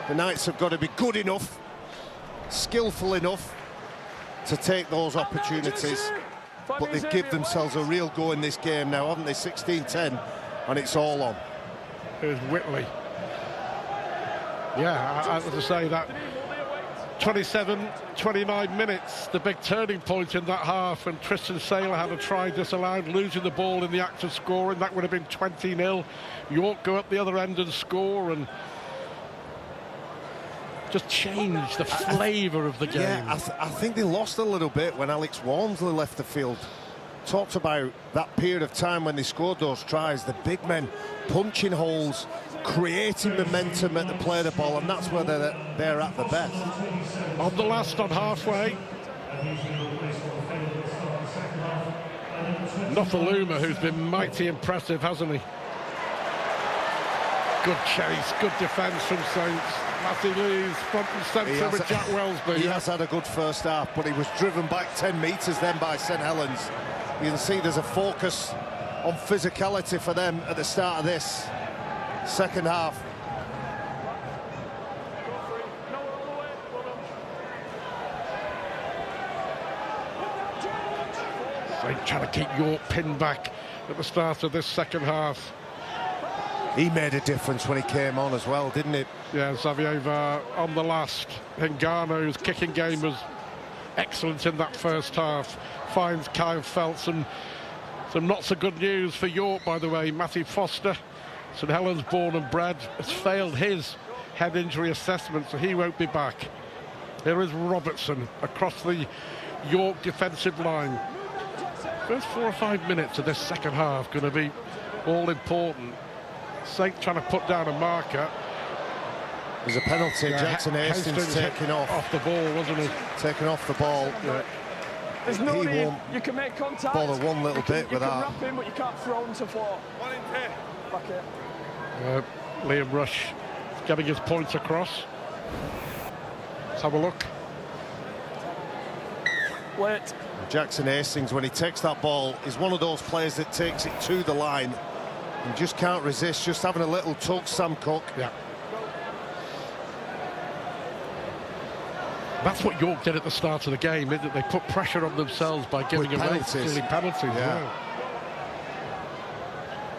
the Knights have got to be good enough, skillful enough to take those opportunities. But they've given themselves a real go in this game now, haven't they? 16-10, and it's all on. Here's Whitley. Yeah, I was to say that 27-29 minutes, the big turning point in that half, and Tristan Saylor had a try disallowed, losing the ball in the act of scoring. That would have been 20-0. York go up the other end and score, and just change the flavour of the game. Yeah, I think they lost a little bit when Alex Walmsley left the field. Talked about that period of time when they scored those tries, the big men punching holes, creating momentum at the play of the ball, and that's where they're at the best. On the last, on halfway, Nofaluma, who's been mighty impressive, hasn't he? Good chase, good defence from Saints. Matty Lees front and centre with Jack Wellsby. He has had a good first half, but he was driven back 10 metres then by St Helens. You can see there's a focus on physicality for them at the start of this second half. Saints trying to keep York pinned back at the start of this second half. He made a difference when he came on as well, didn't he? Yeah, Xavier on the last. Hingano's kicking game was excellent in that first half. Finds Kyle Felt. Some not so good news for York, by the way. Matty Foster, St Helens born and bred, has failed his head injury assessment, so he won't be back. Here is Robertson across the York defensive line. First 4 or 5 minutes of this second half going to be all important. Saint trying to put down a marker. There's a penalty. Yeah, Jackson Hastings taking off the ball, wasn't he? Taking off the ball. Yeah. There's no need. You can make contact. Bother one little bit with that. You can wrap him, but you can't throw him to floor. One in here. Back it. Liam Rush getting his points across. Let's have a look. Wait. Jackson Hastings, when he takes that ball, is one of those players that takes it to the line. You just can't resist, just having a little tug, Sam Cook. Yeah. That's what York did at the start of the game, isn't it? They put pressure on themselves by giving away silly penalties. Yeah.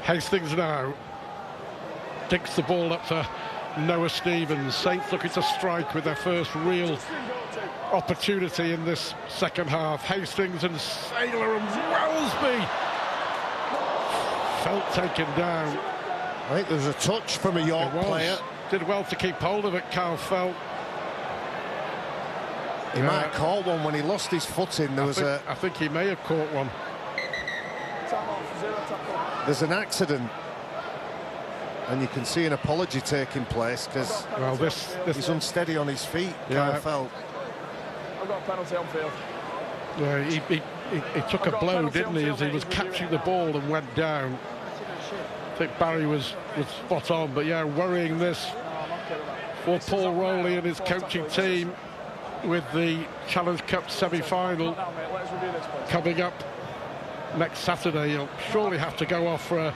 Hastings now digs the ball up for Noah Stevens. Saints looking to strike with their first real opportunity in this second half. Hastings and Saylor and Wellsby. Felt taken down. I think there was a touch from a York player. Did well to keep hold of it, Carl Felt. He might have caught one when he lost his footing. I think he may have caught one. There's an accident, and you can see an apology taking place because he's unsteady on his feet. Yeah. Carl Felt. I've got a penalty on field. Yeah, he took a blow, didn't he, as he was catching the ball and went down. I think Barry was spot on, but yeah, worrying this for Paul Rowley and his coaching team with the Challenge Cup semi-final coming up next Saturday. He'll surely have to go off for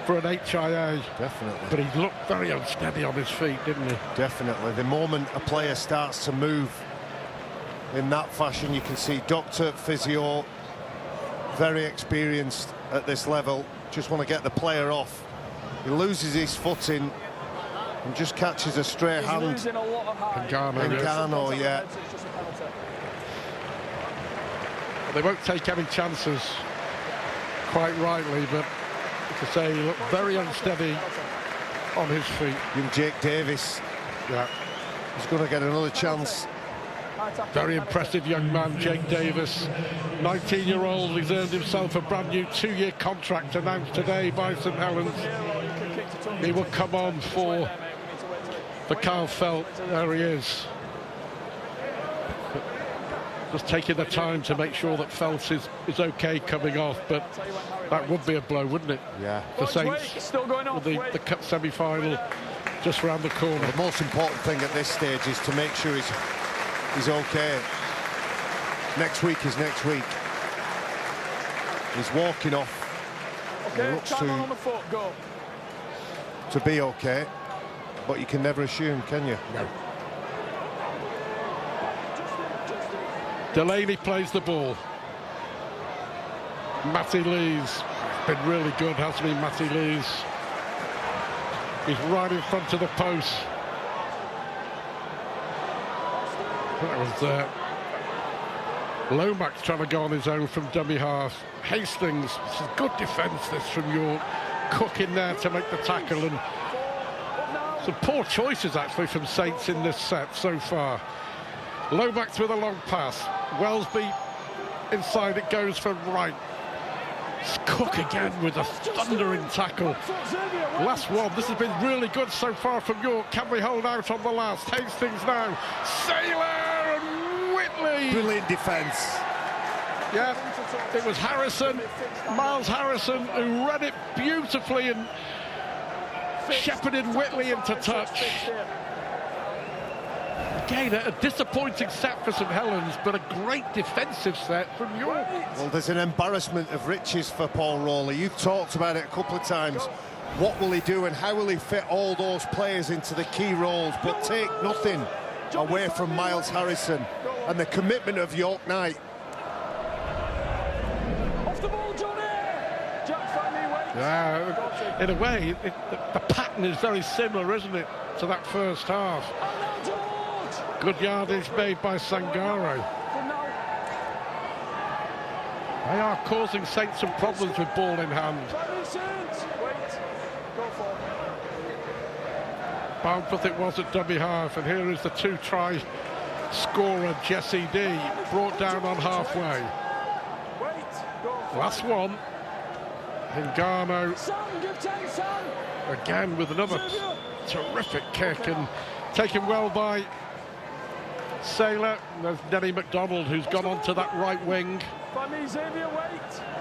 an HIA. Definitely. But he looked very unsteady on his feet, didn't he? Definitely. The moment a player starts to move in that fashion, you can see doctor, physio, very experienced at this level, just want to get the player off. He loses his footing and just catches a stray hand. Hingano, yeah. Well, they won't take any chances, quite rightly, but to say he looked very unsteady on his feet. And Jake Davis, yeah, he's going to get another chance. Very impressive young man, Jake Davis, 19-year-old. He's earned himself a brand new 2-year contract announced today by St Helens. He will come on for Carl Felt. There he is. Just taking the time to make sure that Phelps is okay coming off, but that would be a blow, wouldn't it? Yeah. The Saints, still going off, with the cup semi-final just round the corner. The most important thing at this stage is to make sure he's okay. Next week is next week. He's walking off. Okay, He looks on the foot, go. to be okay, but you can never assume, can you? No. Delaney plays the ball. Matty Lees been really good, hasn't he, Matty Lees? He's right in front of the post. That was Lomax trying to go on his own from dummy half. Hastings, this is good defence this from York. Cook in there to make the tackle, and some poor choices actually from Saints in this set so far. Lomax with a long pass. Wellesby inside, it goes for Wright. It's Cook again with a thundering tackle. Last one. This has been really good so far from York. Can we hold out on the last? Hastings now. Saylor and Whitley. Brilliant defence. Yeah, it was Harrison, Miles Harrison, who read it beautifully and shepherded Whitley into touch. Again, a disappointing set for St Helens, but a great defensive set from York. Well, there's an embarrassment of riches for Paul Rowley. You've talked about it a couple of times. What will he do and how will he fit all those players into the key roles, but take nothing away from Miles Harrison and the commitment of York Knight. Off the ball, Johnny! Jack finally waits. Yeah, in a way, the pattern is very similar, isn't it, to that first half. Good yardage made by Sangaro. They are causing Saints some problems with ball in hand. Boundforth it was at dummy half, and here is the two-try scorer, Jesse D, brought down on halfway. Last one. Hingano again with another terrific kick, and taken well by Saylor. There's Denny McDonald, who's gone on to that right wing.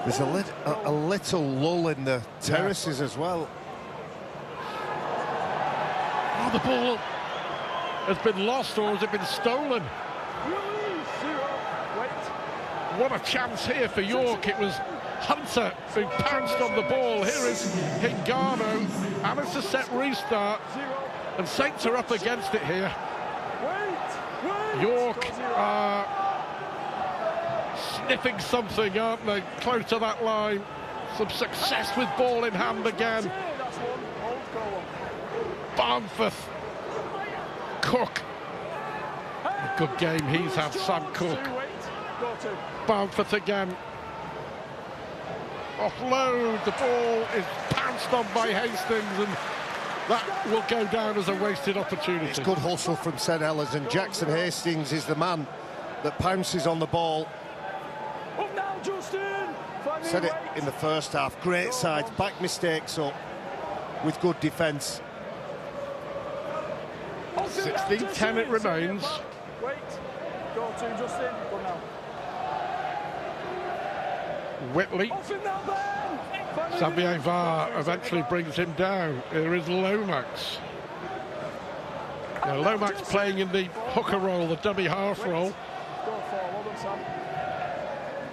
There's a little lull in the terraces as well. Oh, the ball has been lost, or has it been stolen? What a chance here for York. It was Hunter who pounced on the ball. Here is Hingano, and it's a set restart, and Saints are up against it here. York are sniffing something, aren't they? Close to that line. Some success with ball in hand again. Boundforth. Cook. A good game he's had, Sam Cook. Boundforth again. Offload. The ball is pounced on by Hastings, and that will go down as a wasted opportunity. It's good hustle from St Helens, and Jackson Hastings is the man that pounces on the ball. Said it in the first half. Great sides, back mistakes up with good defence. 16-10 it remains. Wait. Go to Justin. Go now. Whitley. Xavier Var eventually brings him down. Here is Lomax. Now Lomax playing in the hooker role, the dummy half role.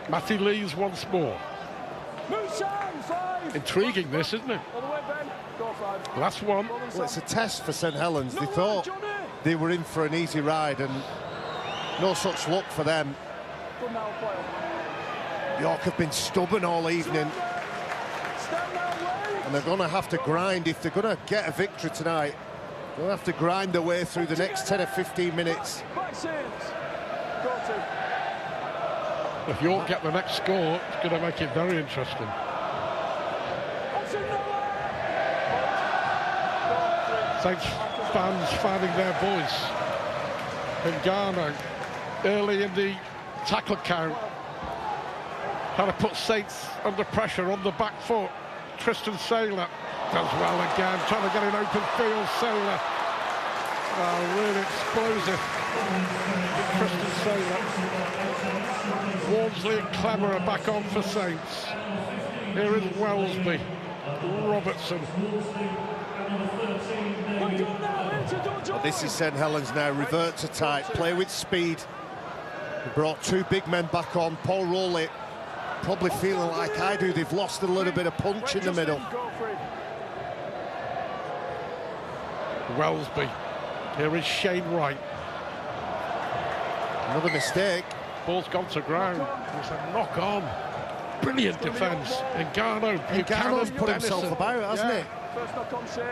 Matty Lees once more. Intriguing this, isn't it? Last one. Well, it's a test for St Helens. They thought they were in for an easy ride, and no such luck for them. York have been stubborn all evening, and they're going to have to grind. If they're going to get a victory tonight, they'll have to grind their way through the next 10 or 15 minutes. If York get the next score, it's going to make it very interesting. Saints fans finding their voice. Hingano early in the tackle count. How to put Saints under pressure on the back foot. Tristan Saylor does well again, trying to get an open field. Saylor Really explosive. Tristan Saylor. Walmsley and Clemmer are back on for Saints. Here is Wellesby. Robertson. Well, this is St Helens now. Revert to tight. Play with speed. He brought two big men back on. Paul Rowley probably feeling like I do. They've lost a little bit of punch in the middle. Wellesby. Here is Shane Wright. Another mistake. Ball's gone to ground. It's a knock on. Brilliant defence. Ngano's put himself about, hasn't he?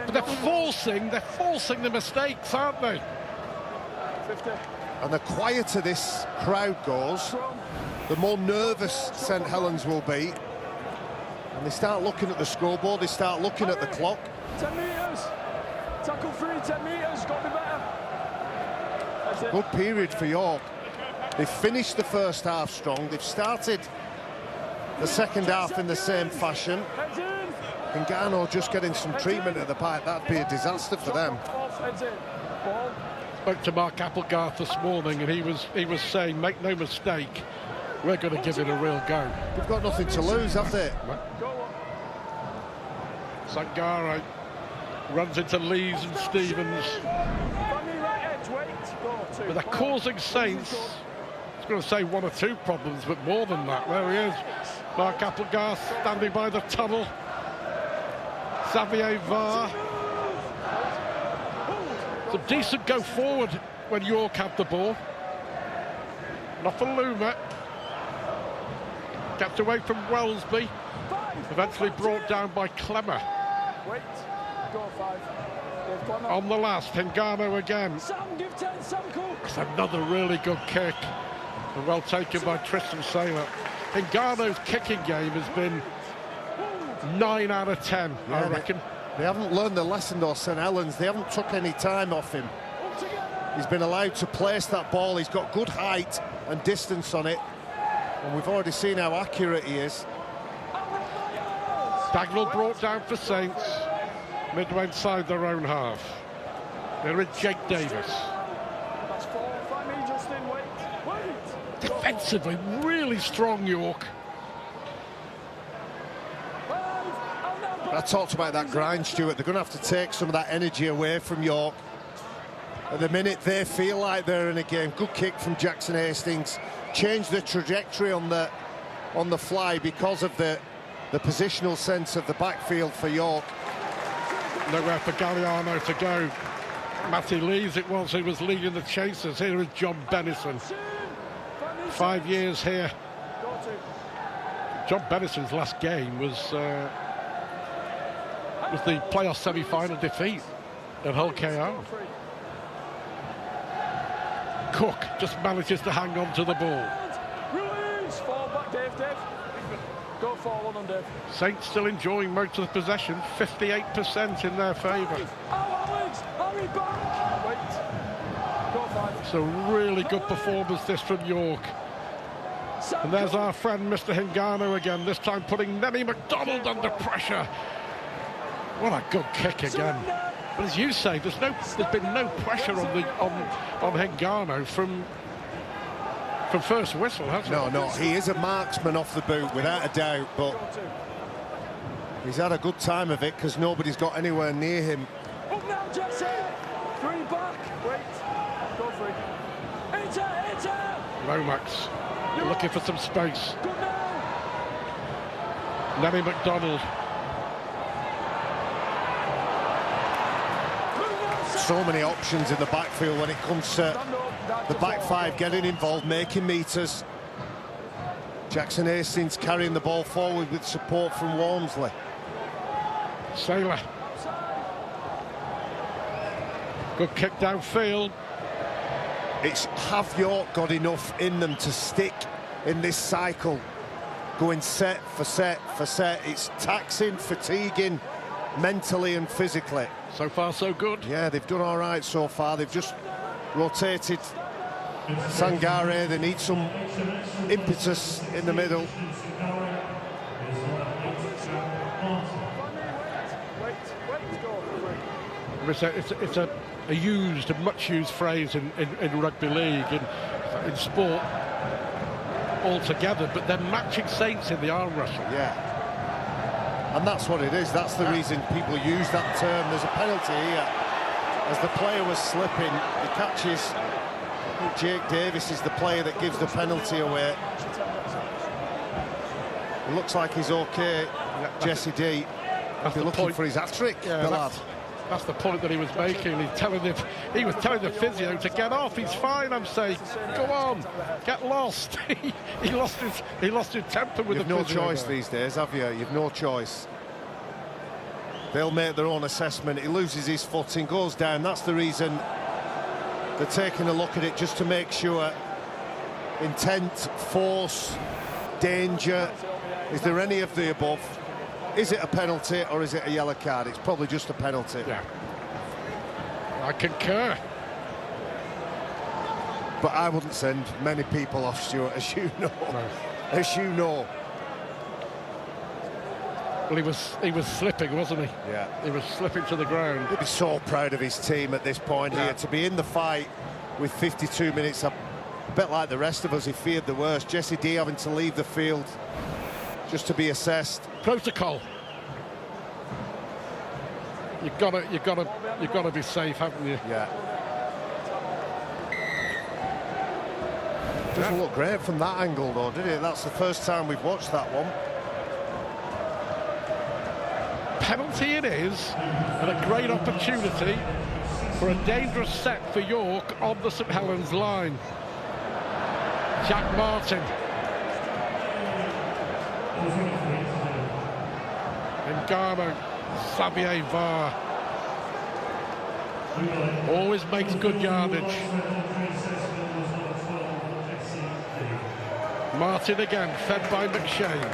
But they're forcing the mistakes, aren't they? 50. And the quieter this crowd goes, the more nervous St Helens will be. And they start looking at the scoreboard, they start looking at the clock. 10 metres. Tackle free, 10 metres. Got to be better. That's it. Good period for York. They've finished the first half strong. They've started the second half in the same fashion. Heads in. Ngano just getting some treatment at the back. That'd be a disaster for them. Heads in. Ball. Spoke to Mark Applegarth this morning, and he was saying, make no mistake, we're going to give it a real go. They've got nothing to lose, have they? Go on. Sangare runs into Lees and Stevens. Funny right edge, wait. Go, two. But they're causing Saints, I was going to say one or two problems, but more than that. There he is. Mark Applegarth standing by the tunnel. Xavier Varr. Some decent go forward when York had the ball. Nofaluma gets away from Wellesby. Eventually brought down by Clemmer. Wait. Go 5. Give Clemmer. On the last, Ngano again. Sam, give 10. Sam Cook. It's another really good kick. And well taken by Tristan Saylor. Ngano's kicking game has been 9 out of 10, I reckon. They haven't learned the lesson though, St Helens. They haven't took any time off him. He's been allowed to place that ball. He's got good height and distance on it. And we've already seen how accurate he is. Dagnall brought down for Saints. Midway inside their own half. There is Jake Davis. That's 4. Find me, Justin. Wait. Defensively, really strong York. I talked about that grind, Stuart. They're going to have to take some of that energy away from York. At the minute, they feel like they're in a game. Good kick from Jackson Hastings. Changed the trajectory on the fly because of the positional sense of the backfield for York. Nowhere for Galliano to go. Matty Lees it was who was leading the chasers. Here is John Bennison. 5 years here. John Bennison's last game was the playoff semi-final defeat at Hull KO. Cook just manages to hang on to the ball. Release. Fall back, Dave. Go forward on Dave. Saints still enjoying most of the possession, 58% in their favour. Alex, hurry back. Wait. Go 5. It's a really good performance this from York. And there's our friend Mr. Ngano again, this time putting Nenny McDonald under pressure. What a good kick again. But as you say, there's been no pressure on Ngano from first whistle, has there? No, he is a marksman off the boot, without a doubt, but he's had a good time of it because nobody's got anywhere near him. Up now, Jesse. 3 back. Wait. Go 3. Enter. Lomax looking for some space. Good now. Nenny McDonald. So many options in the backfield when it comes to the back 5 getting involved, making meters. Jackson Hastings carrying the ball forward with support from Walmsley. Saylor. Good kick downfield. It's have York got enough in them to stick in this cycle, going set for set for set. It's taxing, fatiguing, mentally and physically. So far, so good. Yeah, they've done all right so far. They've just rotated Sangare. They need some impetus in the middle. It's a much used phrase in rugby league, in sport altogether, but they're matching Saints in the arm wrestle. Yeah. And that's what it is. That's the reason people use that term. There's a penalty here. As the player was slipping, he catches. I think Jake Davis is the player that gives the penalty away. It looks like he's okay. Jesse D. He'll be looking for his hat-trick, the lad. That's the point that he was making. He was telling the physio to get off. He's fine, I'm saying. Go on, get lost. he lost his temper with the physio. You've no choice these days, have you? You've no choice. They'll make their own assessment. He loses his footing, goes down. That's the reason they're taking a look at it, just to make sure. Intent, force, danger. Is there any of the above? Is it a penalty or is it a yellow card? It's probably just a penalty. Yeah, I concur. But I wouldn't send many people off, Stuart, as you know. No. As you know. Well, he was slipping, wasn't he? Yeah. He was slipping to the ground. He'd be so proud of his team at this point here, to be in the fight with 52 minutes. A bit like the rest of us, he feared the worst. Jesse D having to leave the field just to be assessed. Protocol. You've got to be safe, haven't you? Yeah. Doesn't look great from that angle, though, did it? That's the first time we've watched that one. Penalty it is, and a great opportunity for a dangerous set for York on the St Helens line. Jack Martin. Ngannou, Xavier Var. Always makes good yardage. Martin again, fed by McShane.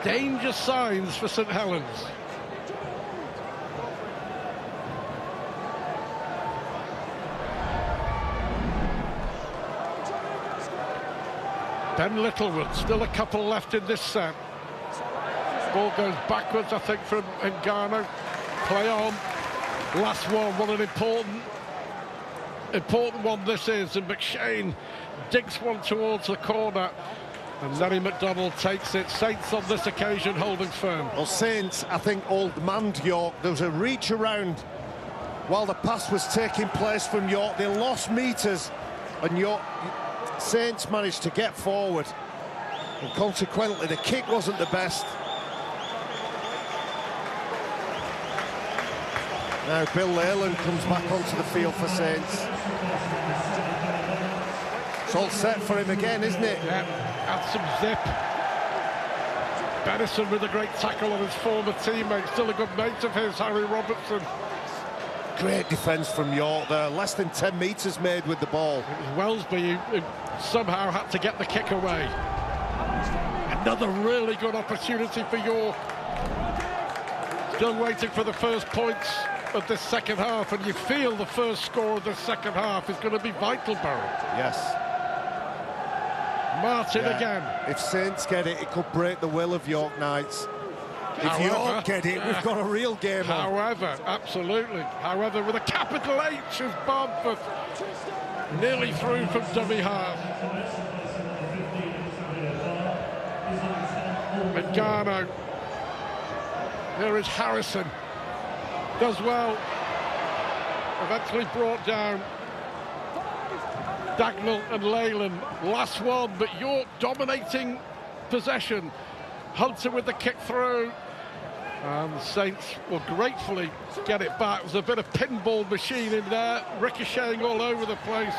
Danger signs for St Helens. Ben Littlewood, still a couple left in this set. Ball goes backwards, I think, from Ngannou. Play on. Last one, what an important one this is. And McShane digs one towards the corner. And Lenny McDonald takes it. Saints on this occasion holding firm. Well, Saints, I think, old-manned York. There was a reach around while the pass was taking place from York. They lost meters, and York Saints managed to get forward. And consequently, the kick wasn't the best. Now Bill Leyland comes back onto the field for Saints. It's all set for him again, isn't it? Yeah, add some zip. Benison with a great tackle on his former teammate, still a good mate of his, Harry Robertson. Great defence from York there, less than 10 metres made with the ball. It was Wellesby who somehow had to get the kick away. Another really good opportunity for York. Still waiting for the first points of this second half, and you feel the first score of the second half is going to be vital, Barry. Yes. Martin again. If Saints get it, it could break the will of York Knights. If York get it, we've got a real game on. However, absolutely. However, with a capital H as Barnforth nearly through from dummy half. Ngannou. Here is Harrison. Does well. Eventually brought down. Dagnall and Leyland. Last one, but York dominating possession. Hunter with the kick through. And the Saints will gratefully get it back. It was a bit of pinball machine in there, ricocheting all over the place.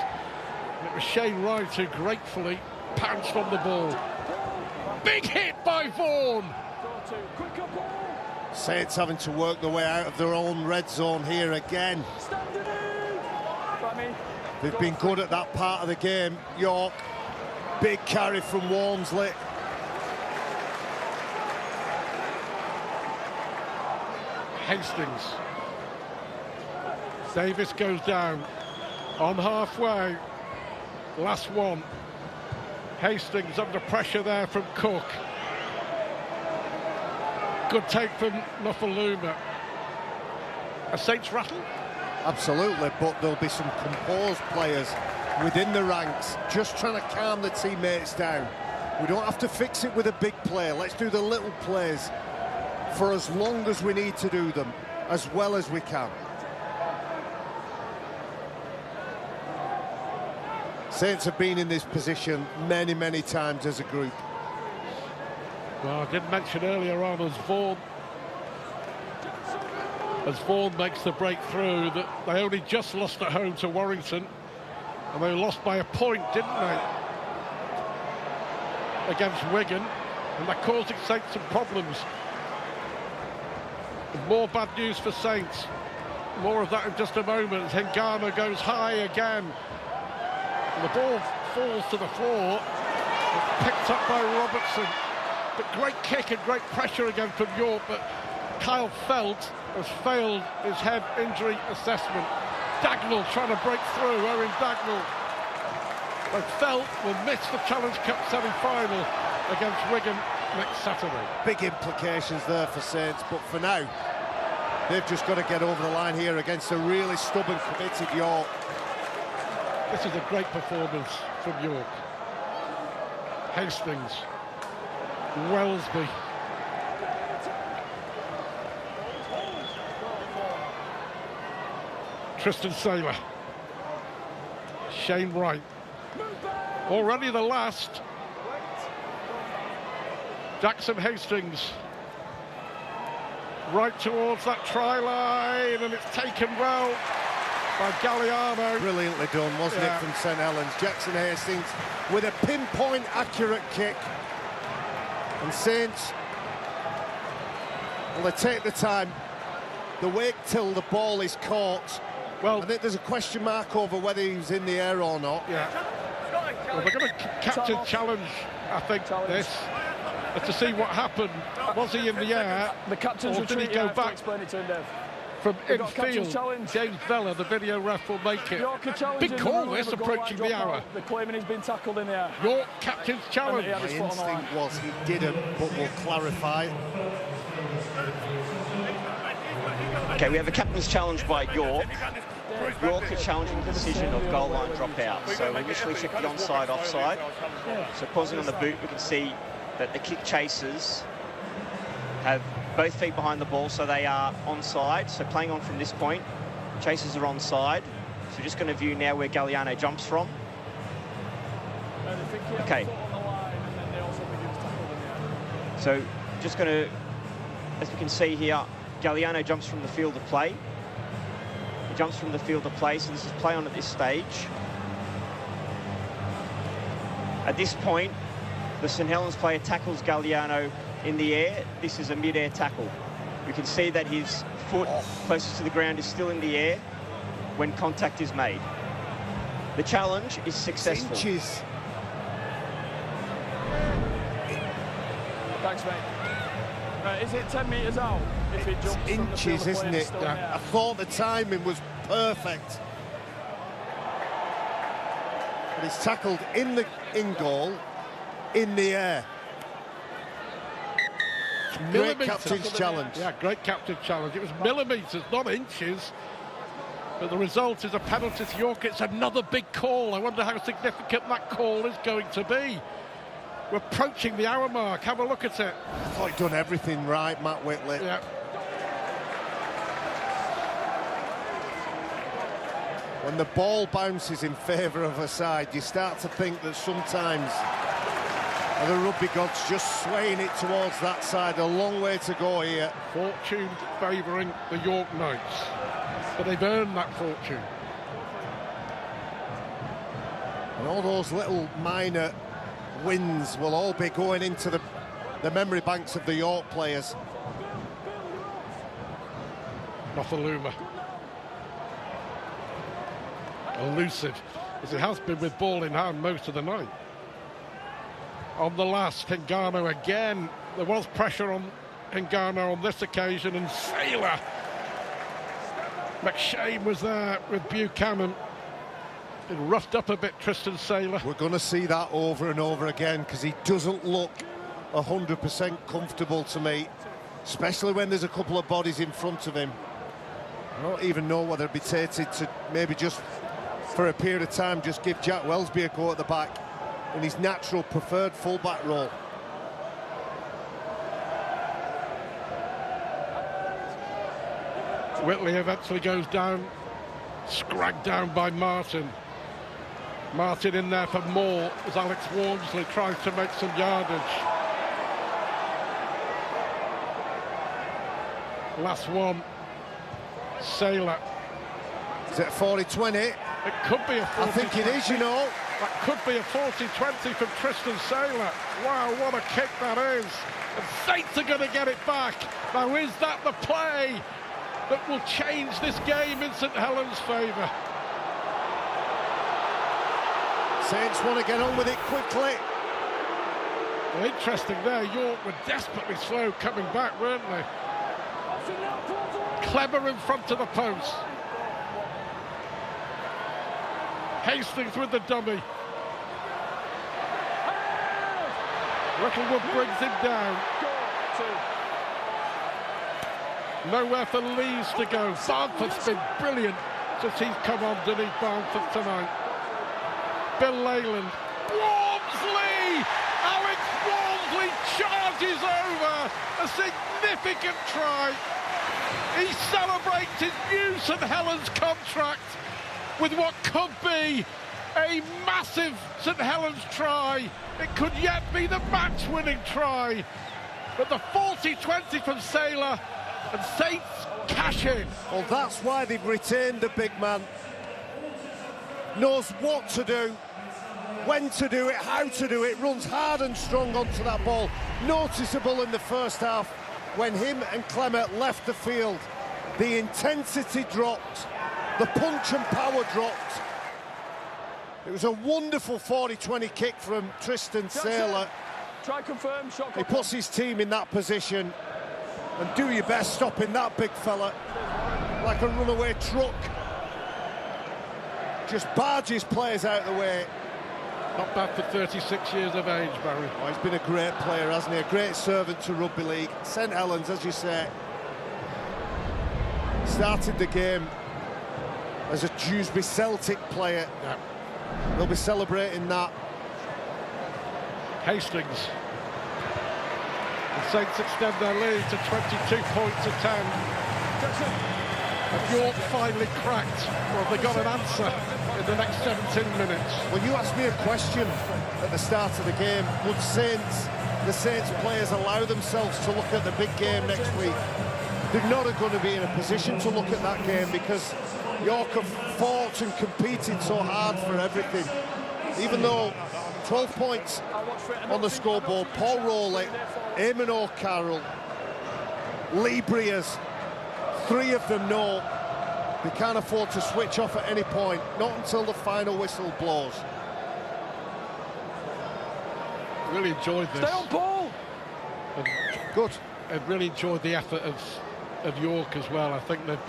And it was Shane Wright who gratefully pounced on the ball. Big hit by Vaughan. Saints having to work their way out of their own red zone here again. They've been good at that part of the game. York, big carry from Walmsley. Hastings. Davis goes down on halfway. Last one. Hastings under pressure there from Cook. Good take from Nofaluma. A Saints rattle? Absolutely, but there'll be some composed players within the ranks, just trying to calm the teammates down. We don't have to fix it with a big play. Let's do the little plays for as long as we need to do them, as well as we can. Saints have been in this position many, many times as a group. Well, I did mention earlier on, as Vaughan makes the breakthrough, that they only just lost at home to Warrington, and they lost by a point, didn't they, against Wigan, and they're causing Saints some problems. And more bad news for Saints. More of that in just a moment. Hingano goes high again. And the ball falls to the floor. It's picked up by Robertson. But great kick and great pressure again from York, but Kyle Felt has failed his head injury assessment. Dagnall trying to break through, Owen Dagnall. But Felt will miss the Challenge Cup semi-final against Wigan next Saturday. Big implications there for Saints, but for now, they've just got to get over the line here against a really stubborn, committed York. This is a great performance from York. Hastings, Wellesby. Tristan Saylor. Shane Wright. Already the last. Jackson Hastings. Right towards that try line, and it's taken well by Galliano. Brilliantly done, wasn't it, from St Helens? Jackson Hastings with a pinpoint accurate kick. And Saints, well, they take the time. They wait till the ball is caught. Well, I think there's a question mark over whether he's in the air or not. Yeah. Well, they're going to captain challenge, I think, this, to see what happened. Was he in the air? The captain's or did he go back explain it to him, Dev. from infield? James Vella, the video ref, will make it. Big call this, approaching the hour. They're claiming he's been tackled in the air. York captain's challenge. My instinct was he didn't, but we'll clarify. Okay, we have a captain's challenge by York. York are challenging the decision of goal line dropout. So we initially checked the onside, offside. So pausing on the boot, we can see that the kick chasers have both feet behind the ball, so they are onside. So playing on from this point, chasers are onside. So just going to view now where Galliano jumps from. Okay. So just going to, as we can see here, Galliano jumps from the field of play. He jumps from the field of play, so this is play on at this stage. At this point, the St Helens player tackles Galliano in the air. This is a mid-air tackle. You can see that his foot closest to the ground is still in the air when contact is made. The challenge is successful. Inches. Thanks, mate. Is it 10 metres out if it jumps from the field inches, isn't it? I thought the timing was perfect. But it's tackled in goal, in the air. Great captain's challenge. Yeah, great captain's challenge. It was millimetres, not inches. But the result is a penalty to York. It's another big call. I wonder how significant that call is going to be. We're approaching the hour mark. Have a look at it. I thought he'd done everything right, Matt Whitley. Yeah. When the ball bounces in favour of a side, you start to think that sometimes the rugby gods just swaying it towards that side. A long way to go here. Fortune favouring the York Knights. But they've earned that fortune. And all those little minor wins will all be going into the memory banks of the York players. Nofaluma. Elusive, as it has been with ball in hand most of the night. On the last, Hingano again. There was pressure on Hingano on this occasion, and Saylor. McShane was there with Buchanan. Been roughed up a bit, Tristan Saylor. We're going to see that over and over again, because he doesn't look 100% comfortable to me, especially when there's a couple of bodies in front of him. I don't even know whether it'd be tated to maybe just, for a period of time, just give Jack Welsby a go at the back in his natural preferred full-back role. Whitley eventually goes down, scragged down by Martin. Martin in there for more as Alex Walmsley tries to make some yardage. Last one, Saylor. Is it a 40-20? It could be a 40-20. I think it is, you know. That could be a 40-20 from Tristan Saylor. Wow, what a kick that is. And Saints are going to get it back. Now, is that the play that will change this game in St Helens' favour? Saints want to get on with it quickly. Well, interesting there, York were desperately slow coming back, weren't they? Clever in front of the post. Hastings with the dummy. Littlewood brings him down. Nowhere for Lees to go. Barnford's been brilliant since he's come underneath Barnford tonight. Bill Leyland. Walmsley! Alex Walmsley charges over a significant try. He celebrates his new St Helens contract with what could be a massive St Helens try. It could yet be the match-winning try. But the 40-20 from Saylor, and Saints cash in. Well, that's why they've retained the big man. Knows what to do, when to do it, how to do it, runs hard and strong onto that ball. Noticeable in the first half when him and Clement left the field. The intensity dropped, the punch and power dropped. It was a wonderful 40-20 kick from Tristan Saylor. Try confirm, shot. He puts his team in that position, and do your best stopping that big fella like a runaway truck. Just barges players out of the way. Not bad for 36 years of age, Barry. Oh, he's been a great player, hasn't he? A great servant to rugby league. St Helens, as you say, started the game as a Dewsbury Celtic player. Yeah. They'll be celebrating that. Hastings. The Saints extend their lead to 22 points to 10. And York finally cracked. Well, they got an answer in the next 17 minutes. Well, you asked me a question at the start of the game. Would the Saints players allow themselves to look at the big game next week? They're not going to be in a position to look at that game because York have fought and competed so hard for everything. Even though 12 points on the scoreboard, Paul Rowley, Eamon O'Carroll, Lee Breers, three of them know they can't afford to switch off at any point, not until the final whistle blows. Really enjoyed this. Stay on ball. And Good. I've really enjoyed the effort of York as well. I think they've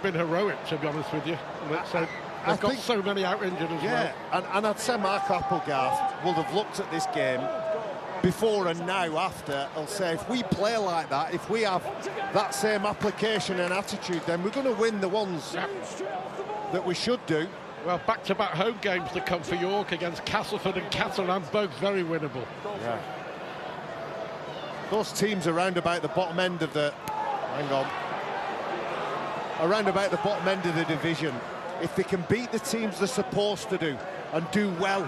been heroic, to be honest with you. They've got so many out injured as well. And I'd say Mark Applegarth would have looked at this game before and now after. I'll say if we play like that, if we have that same application and attitude, then we're going to win the ones that we should do. Well, back-to-back home games to come for York against Castleford and Catalan, both very winnable. Yeah. Those teams around about the bottom end of the... around about the bottom end of the division, if they can beat the teams they're supposed to do and do well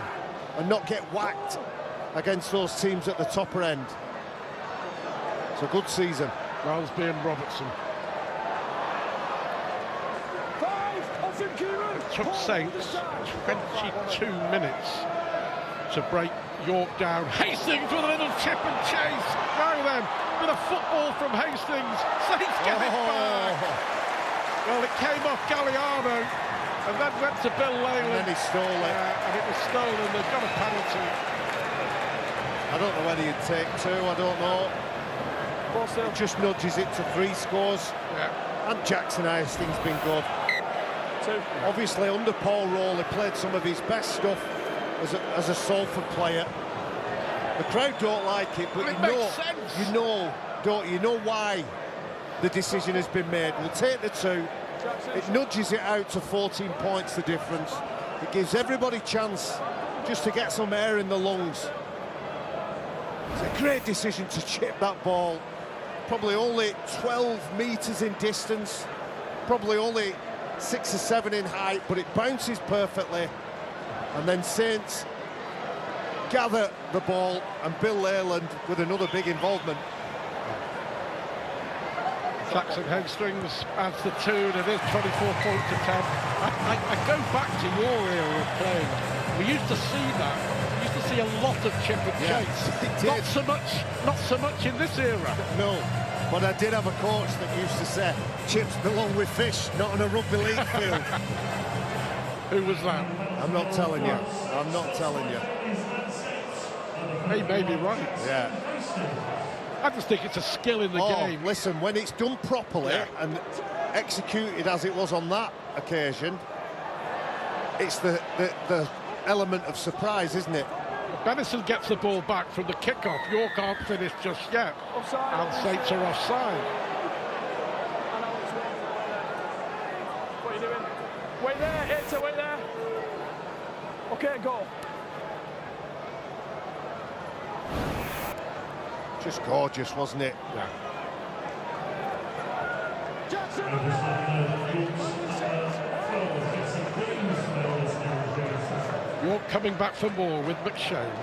and not get whacked against those teams at the topper end, it's a good season. Ralsby and Robertson. It took Saints 22 minutes to break York down. Hastings with a little chip and chase. Now then, with a football from Hastings. Saints get it back. Well, it came off Galliano and then went to Bill Leyland. And then he stole it. And it was stolen. They've got a penalty. I don't know whether you'd take two, I don't know. It just nudges it to 3 scores. Yeah. And Jackson Hastings been good. Obviously, under Paul Rowley, played some of his best stuff as a Salford player. The crowd don't like it, but it makes sense. you know why. the decision has been made. We'll take the 2. It nudges it out to 14 points, the difference. It gives everybody chance just to get some air in the lungs. It's a great decision to chip that ball. Probably only 12 metres in distance, probably only 6 or 7 in height, but it bounces perfectly. And then Saints gather the ball, and Bill Leyland with another big involvement. Jackson Hastings adds the 2, and it is 24 points to 10. I go back to your era of playing. We used to see that. We used to see a lot of chip and chase. Not so much in this era. No, but I did have a coach that used to say, chips belong with fish, not on a rugby league field. Who was that? I'm not telling you. I'm not telling you. He may be right. Yeah. I just think it's a skill in the game. Listen, when it's done properly and executed as it was on that occasion, it's the element of surprise, isn't it? Benison gets the ball back from the kickoff. York aren't finished just yet. And Saints are offside. What are you doing? Wait there, Ita, wait there. Okay, go. Just gorgeous, wasn't it? Yeah. York coming back for more with McShane.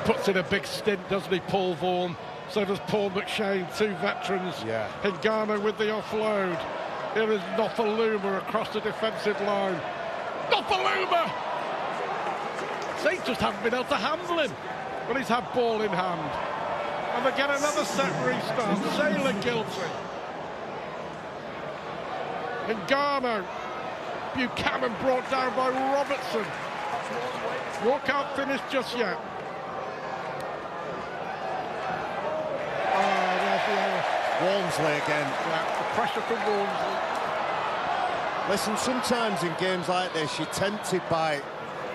Puts in a big stint, doesn't he, Paul Vaughan? So does Paul McShane, 2 veterans. Yeah. Hingano with the offload. Here is Nofaluma across the defensive line. Nofaluma! Saints just haven't been able to handle him when he's had ball in hand. And they get another set restart. Saylor guilty. Hingano. Buchanan brought down by Robertson. York can't finish just yet. Walmsley again. Yeah, the pressure from Walmsley. Listen, sometimes in games like this, you're tempted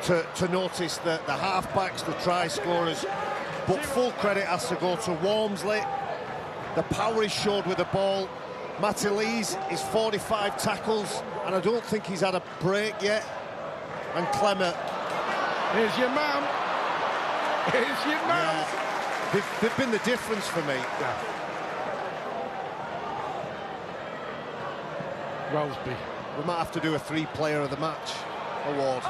to notice the half-backs, the try-scorers, but full credit has to go to Walmsley. The power he showed with the ball. Matty Lees is 45 tackles, and I don't think he's had a break yet. And Clemmer. Here's your man. Here's your man. Yeah. They've been the difference for me. Yeah. Wellesby. We might have to do a 3-player of the match award.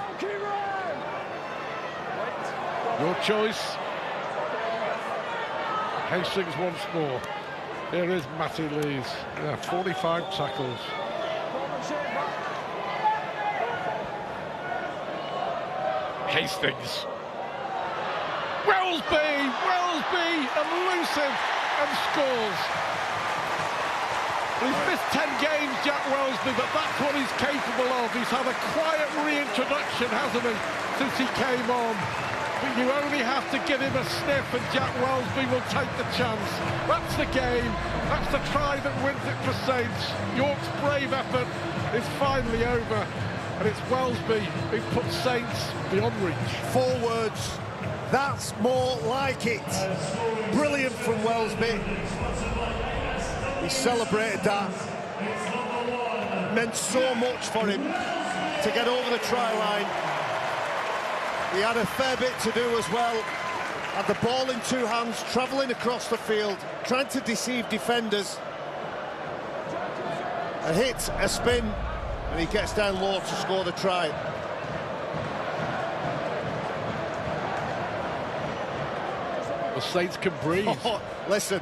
Your choice. Hastings once more. Here is Matty Lees. Yeah, 45 tackles. Hastings. Wellesby elusive and scores. He's missed 10 games, Jack Wellesby, but that's what he's capable of. He's had a quiet reintroduction, hasn't he, since he came on. But you only have to give him a sniff and Jack Wellesby will take the chance. That's the game. That's the try that wins it for Saints. York's brave effort is finally over. And it's Wellesby who puts Saints beyond reach. 4 words. That's more like it. Brilliant from Wellesby. He celebrated that. It meant so much for him to get over the try line. He had a fair bit to do as well. Had the ball in 2 hands, travelling across the field, trying to deceive defenders. A hit, a spin, and he gets down low to score the try. The Saints can breathe. Oh, listen,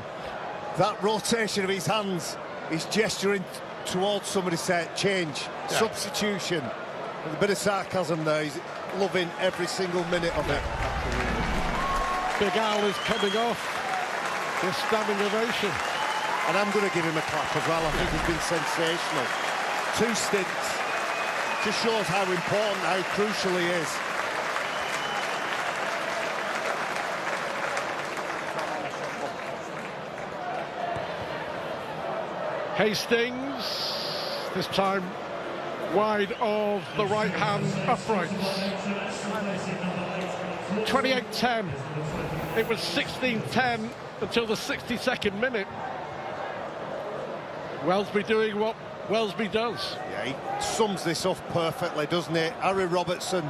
that rotation of his hands, he's gesturing towards somebody saying change, substitution. With a bit of sarcasm there, he's loving every single minute of it. Big Al is coming off. His standing ovation. And I'm going to give him a clap as well. I think he's been sensational. 2 stints. Just shows how important, how crucial he is. Hastings, this time wide of the right-hand uprights. 28-10. It was 16-10 until the 62nd minute. Welsby doing what Welsby does. Yeah, he sums this up perfectly, doesn't he? Harry Robertson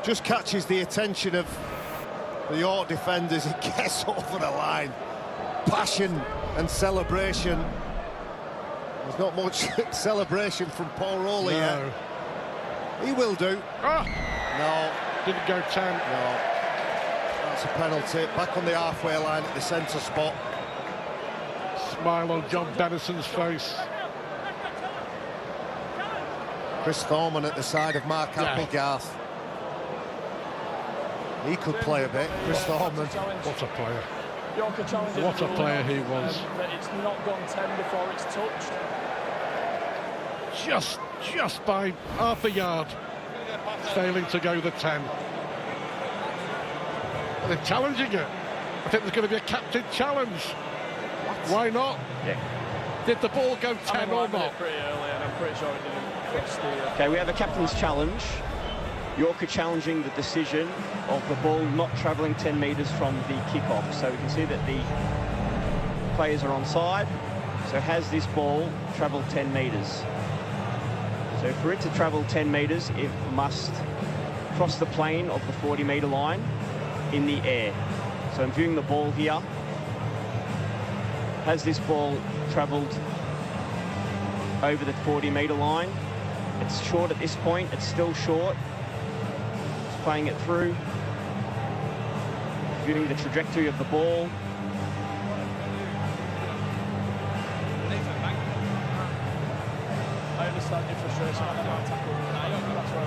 just catches the attention of the York defenders. He gets over the line. Passion and celebration. There's not much celebration from Paul Rowley yet. He will do. Oh, No. didn't go 10. No. That's a penalty. Back on the halfway line at the centre spot. Smile on John Bennison's face. Chris Thorman at the side of Mark Applegarth. He could play a bit, Chris Thorman. What a player. Yorker challenging What a player he was. That it's not gone 10 before it's touched. Just by half a yard, failing to go the 10. And they're challenging it. I think there's going to be a captain challenge. Why not? Yeah. Did the ball go 10 or not? Pretty early, and I'm pretty sure it didn't cross the. Okay, we have a captain's challenge. Yorker challenging the decision of the ball not travelling 10 metres from the kick-off. So we can see that the players are onside. So has this ball travelled 10 metres? So for it to travel 10 metres, it must cross the plane of the 40-metre line in the air. So I'm viewing the ball here. Has this ball travelled over the 40-metre line? It's short at this point. It's still short. It's playing it through. Viewing the trajectory of the ball. I understand your frustration. I can't tackle. That's where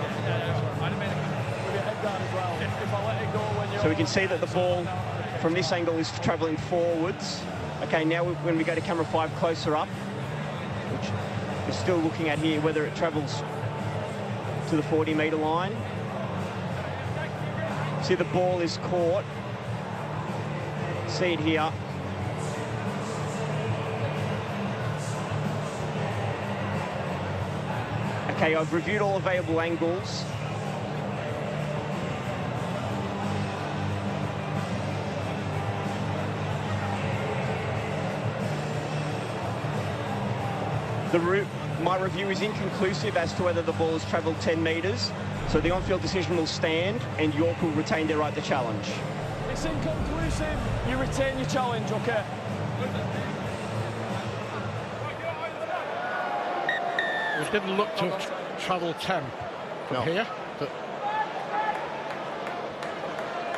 I'm with your head guard as well. If I let it go when you're... So we can see that the ball from this angle is travelling forwards. Okay, now when we go to camera 5 closer up, which we're still looking at here, whether it travels to the 40-metre line. See the ball is caught. See it here. Okay, I've reviewed all available angles. My review is inconclusive as to whether the ball has travelled 10 metres, so the on-field decision will stand and York will retain their right to challenge. It's inconclusive. You retain your challenge, okay? It didn't look to have travelled 10 from here. But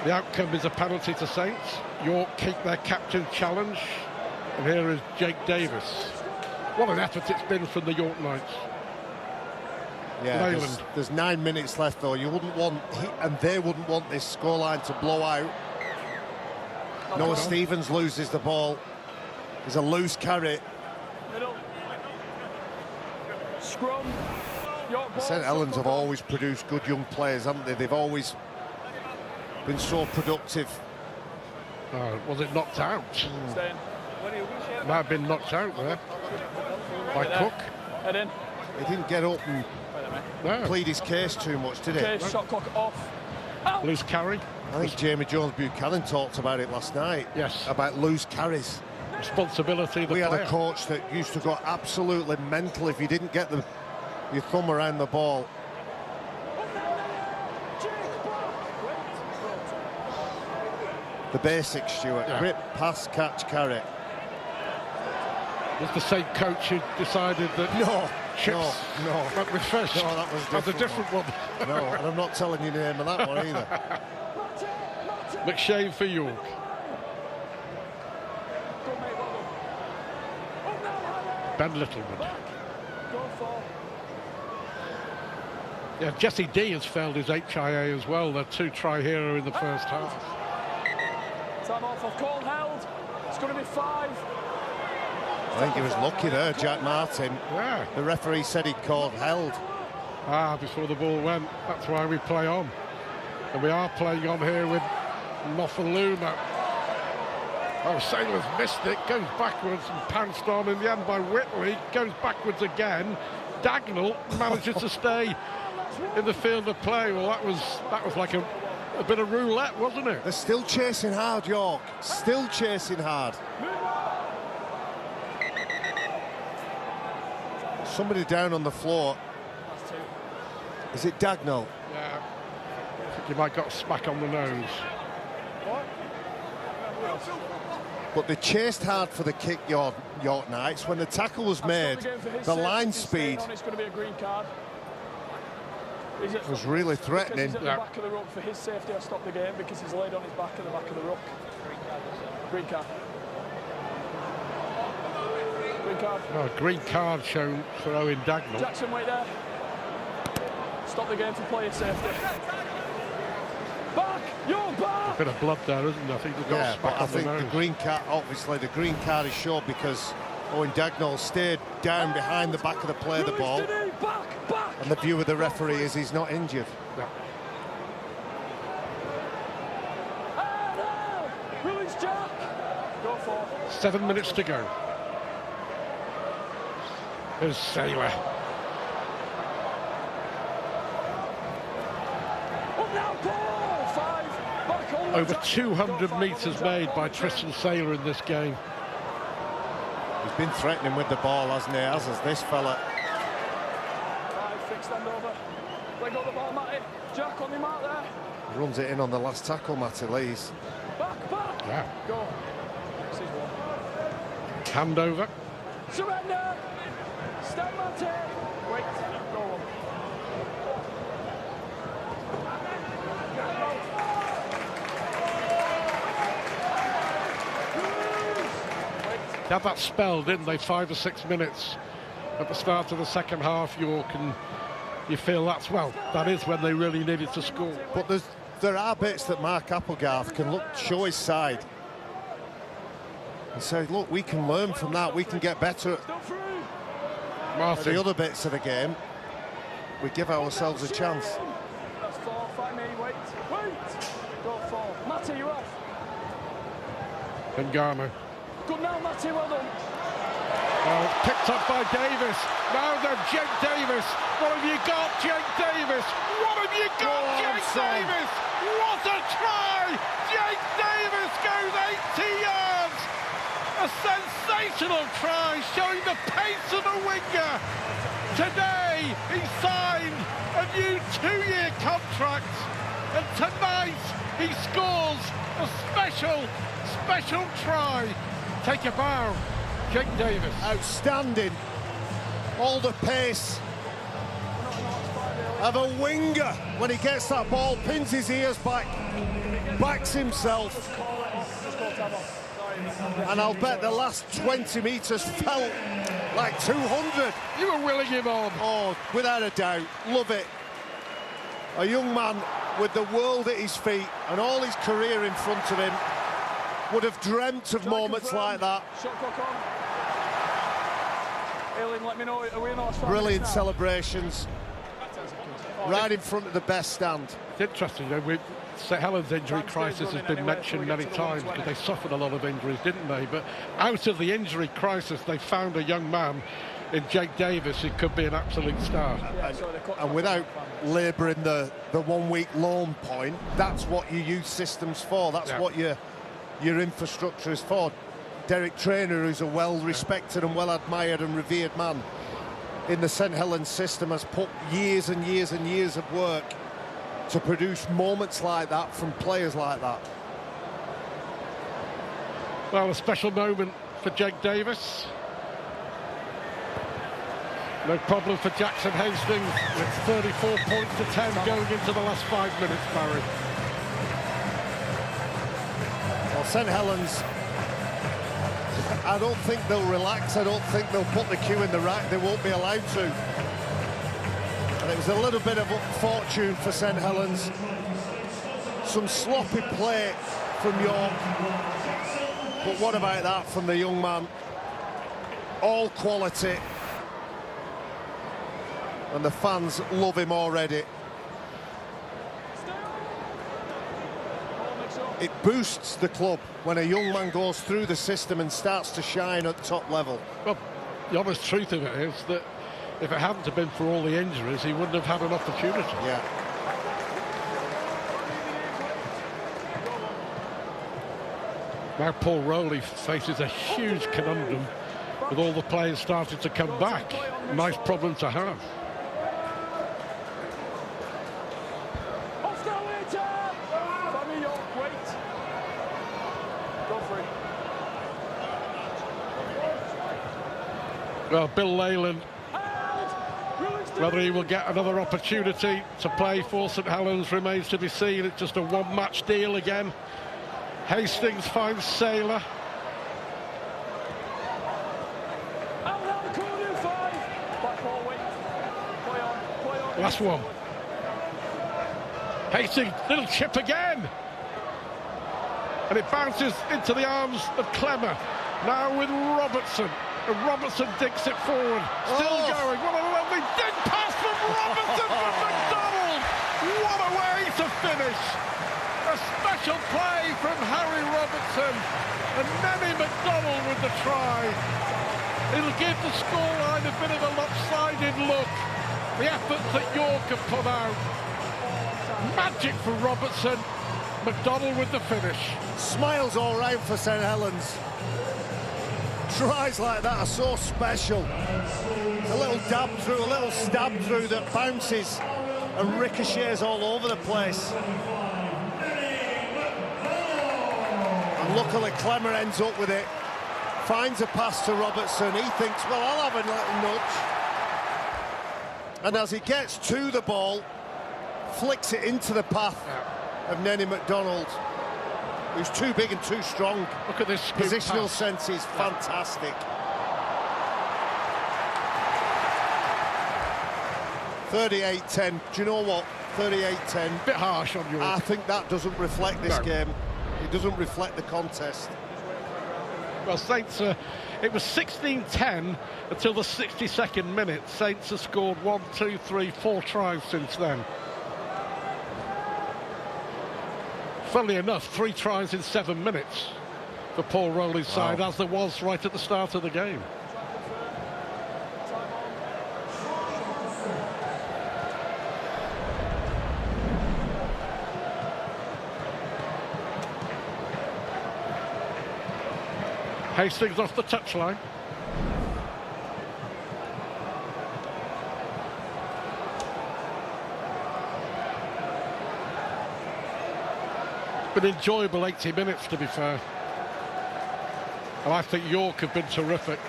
the outcome is a penalty to Saints. York keep their captain challenge. And here is Jake Davis. What an effort it's been from the York Knights. Yeah, there's 9 minutes left though. You wouldn't want, and they wouldn't want this scoreline to blow out. Noah Stevens loses the ball. There's a loose carry. Middle. Scrum. St Helens have always produced good young players, haven't they? They've always been so productive. Was it knocked out? Might have been knocked out there by Cook. Head in. He didn't get up and plead his case too much, did he? Okay, shot clock off. Loose carry. I think Jamie Jones-Buchanan talked about it last night. Yes. About loose carries. Responsibility of the We player. had a coach that used to go absolutely mental if you didn't get your thumb around the ball. The basics, Stuart. Yeah. Grip, pass, catch, carry. Was the same coach who decided that No, chips no. went with fish? No, that was That's a different one. No, and I'm not telling you the name of that one either. McShane for York. Ben Littlewood. Yeah, Jesse D has failed his HIA as well. They're 2 try hero in the first half. Time off. I've called held. It's going to be 5. I think he was lucky there, Jack Martin. Yeah. The referee said he called held. Before the ball went. That's why we play on. And we are playing on here with Moffaluna. Oh, Sailors missed it, goes backwards and pounced on in the end by Whitley, goes backwards again. Dagnall manages to stay in the field of play. Well, that was like a bit of roulette, wasn't it? They're still chasing hard, York. Still chasing hard. Somebody down on the floor. Is it Dagnall? Yeah. I think he might got a smack on the nose. But they chased hard for the kick, York Knights. When the tackle was made, the line speed was really threatening. He's at the back of the ruck. For his safety, I stopped the game because he's laid on his back at the back of the ruck. Green card. Green card. No, green card shown for Owen Dagnall. Jackson, wait there. Stop the game for player safety. Back! You're back! A bit of blood there, isn't there? I think they got Yeah, a smack but I on the think nose. the green card, obviously the green card is short because Owen Dagnall stayed down behind the back of the play of the ball. Back, back! And the view of the referee is he's not injured. Yeah. Release Jack! Go for 7 minutes to go. Here's Saylor. Over 200 metres made by Tristan Saylor in this game. He's been threatening with the ball, hasn't he? As is this fella. Fix stand over. Let go the ball, Matty. Jack on the mark there. He runs it in on the last tackle, Matty Lees. Back, back. Yeah. Go. Hand over. Surrender. Stand, Matty. Wait. Go on. They had that spell, didn't they? 5 or 6 minutes at the start of the second half, York, and you feel that is when they really needed to score. But there are bits that Mark Applegarth can show his side and say, look, we can learn from that, we can get better at the other bits of the game. We give ourselves a chance. That's 4, find me, wait. Go 4. Matty, you're off. Pengano. Good now, Matty, well done. Picked up by Davis. Now then, Jake Davis. What have you got, Jake Davis? What have you got, Jake Davis? What a try! Jake Davis goes 80 yards. A sensational try, showing the pace of a winger. Today, he signed a new 2-year contract. And tonight, he scores a special try. Take a bow, Jake Davis. Outstanding. All the pace of a winger when he gets that ball, pins his ears back, backs himself. And I'll bet the last 20 metres felt like 200. You were willing him on. Oh, without a doubt. Love it. A young man with the world at his feet and all his career in front of him would have dreamt of moments like that. Shot clock on. Aileen, let me know. Are we in the last 5 Brilliant minutes now? celebrations. Right in front of the best stand. It's interesting, you know, Helens' injury crisis has been mentioned many times because they suffered a lot of injuries, didn't they? But out of the injury crisis, they found a young man in Jake Davis who could be an absolute star. And without labouring the 1 week loan point, that's what you use systems for. That's what your infrastructure is for. Derek Traynor, who's a well-respected and well-admired and revered man in the St Helens system, has put years and years and years of work to produce moments like that from players like that. Well, a special moment for Jake Davis. No problem for Jackson Hastings. It's 34 points to 10 going into the last 5 minutes, Barry. Well, St Helens, I don't think they'll relax. I don't think they'll put the cue in the rack. They won't be allowed to. And it was a little bit of fortune for St Helens. Some sloppy play from York. But what about that from the young man? All quality. And the fans love him already. It boosts the club when a young man goes through the system and starts to shine at top level. Well, the honest truth of it is that If it hadn't have been for all the injuries, he wouldn't have had an opportunity. Yeah. Now Paul Rowley faces a huge conundrum with all the players starting to come back. Nice problem to have. Well, Bill Leyland, whether he will get another opportunity to play for St Helens remains to be seen. It's just a one-match deal again. Hastings finds Saylor. Last one. Hastings, little chip again. And it bounces into the arms of Clemmer. Now with Robertson. And Robertson digs it forward. Still going. What a lovely dig pass from Robertson from McDonald. What a way to finish. A special play from Harry Robertson. And Nenny McDonald with the try. It'll give the scoreline a bit of a lopsided look. The effort that York have put out. Magic for Robertson. McDonald with the finish. Smiles all round for St Helens. Tries like that are so special. A little dab through, a little stab through that bounces and ricochets all over the place. And luckily Clemmer ends up with it. Finds a pass to Robertson. He thinks, well, I'll have a little nudge. And as he gets to the ball, flicks it into the path of Nenny McDonald, who's too big and too strong. Look at this positional sense is fantastic. 38-10. Do you know what? 38-10. Bit harsh on you. I think that doesn't reflect this game. It doesn't reflect the contest. Well, Saints, it was 16-10 until the 62nd minute. Saints have scored 1, 2, 3, 4 tries since then. Funnily enough, 3 tries in 7 minutes for Paul Rowley's side, as there was right at the start of the game. Hastings off the touchline. Been enjoyable 80 minutes, to be fair. And I think York have been terrific.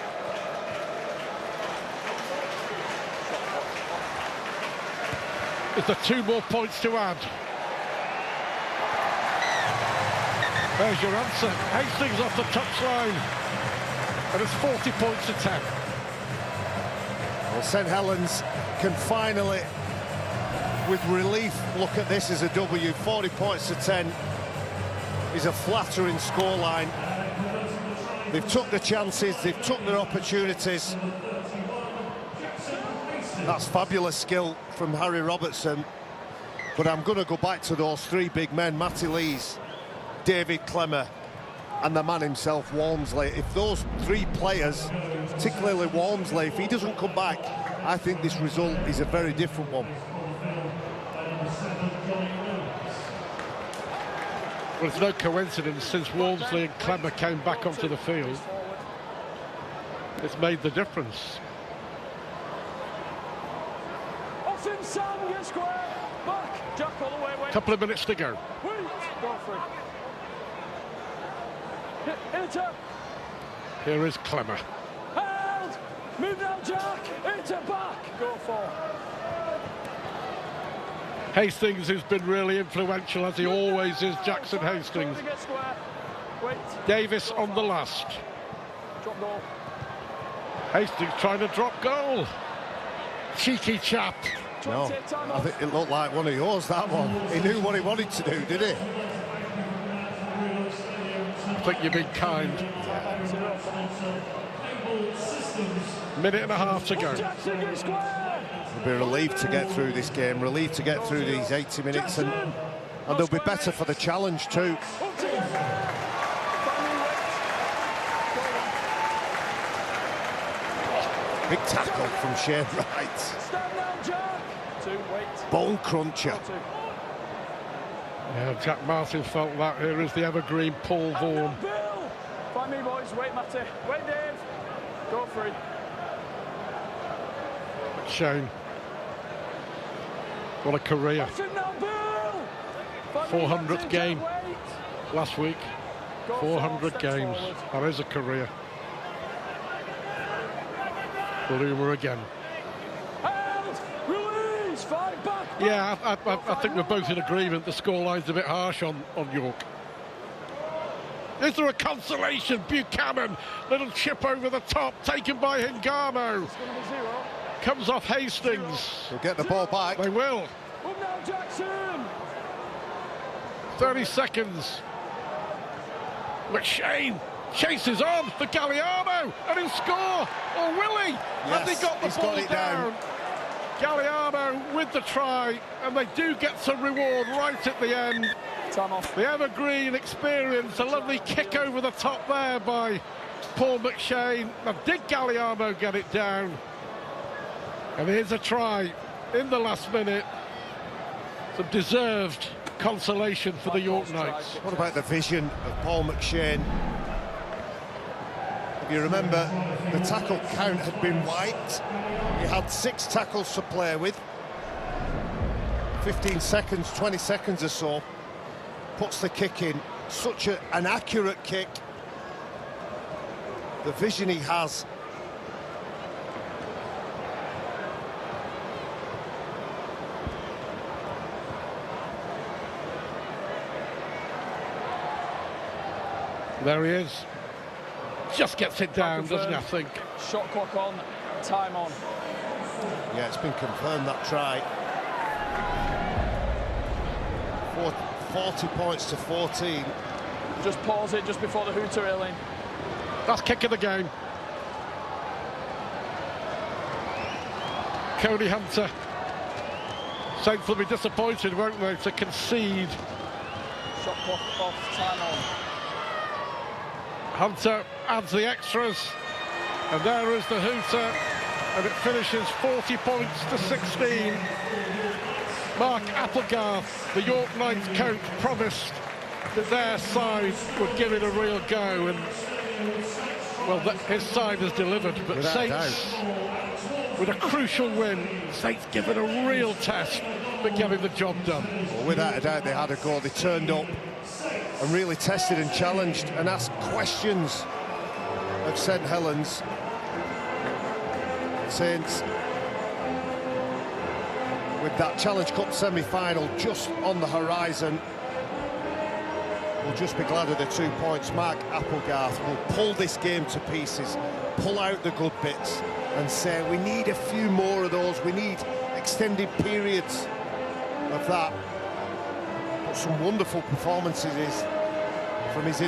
Is there 2 more points to add? There's your answer. Hastings off the touchline. And it's 40 points to 10. Well, St Helens can finally, with relief, look at this as a W. 40 points to 10 is a flattering scoreline. They've took the chances, they've took their opportunities. That's fabulous skill from Harry Robertson. But I'm going to go back to those 3 big men, Matty Lees, David Clemmer, and the man himself, Walmsley. If those 3 players, particularly Walmsley, if he doesn't come back, I think this result is a very different one. Well, it's no coincidence, since Walmsley and Clemmer came back onto the field, it's made the difference. Off him, Sam, get square. Back, Jack all the way. Wait. Couple of minutes to go. Wait, go for it. Hit it. Here is Clemmer. Held. Move now, Jack. Hit it back. Go for. Hastings, who's been really influential, as he always is, Jackson Hastings. Davis on the last. Drop goal. Hastings trying to drop goal. Cheeky chap. No, I think it looked like one of yours, that one. He knew what he wanted to do, did he? I think you've been kind. Minute and a half to go. They'll be relieved to get through this game, relieved to get through these 80 minutes, and they'll be better for the challenge too. Big tackle from Shane Wright. Stand down, Jack. 2, wait. Bone cruncher. 2. Yeah, Jack Martin felt that. Here is the evergreen Paul Vaughan. Bill. Find me, boys. Wait, Matty. Wait, Dave. Go free. Shane. What a career. 400th game last week. 400 games. That is a career. Bloomer again. Release, fight back. Yeah, I think we're both in agreement. The scoreline's a bit harsh on York. Is there a consolation? Buchanan, little chip over the top, taken by Hingamo. Comes off Hastings. They'll get the ball back. They will. Up now, Jackson. 30 seconds. McShane chases on for Galliano, and he'll score. Or will he? Has he got the ball down? Galliano with the try, and they do get some reward right at the end. Time off. The evergreen experience, a lovely kick over the top there by Paul McShane. Now, did Galliano get it down? And here's a try in the last minute. Some deserved consolation for the York Knights. What about the vision of Paul McShane? If you remember, the tackle count had been wiped. He had 6 tackles to play with. 15 seconds, 20 seconds or so. Puts the kick in. Such an accurate kick. The vision he has. There he is. Just gets it down, doesn't he, I think? Shot clock on, time on. Yeah, it's been confirmed, that try. 40 points to 14. Just pause it just before the hooter, Eileen. Last kick of the game. Cody Hunter. Saints will be disappointed, won't they, to concede. Shot clock off, time on. Hunter adds the extras, and there is the hooter, and it finishes 40 points to 16. Mark Applegarth, the York Knights coach, promised that their side would give it a real go, and well, his side has delivered. But without Saints, with a crucial win, Saints give it a real test for getting the job done. Well, without a doubt, they had a go. They turned up and really tested and challenged and asked questions of St Helens. Saints, with that Challenge Cup semi-final just on the horizon, will just be glad of the 2 points. Mark Applegarth will pull this game to pieces, pull out the good bits and say, we need a few more of those, we need extended periods of that. But some wonderful performances from his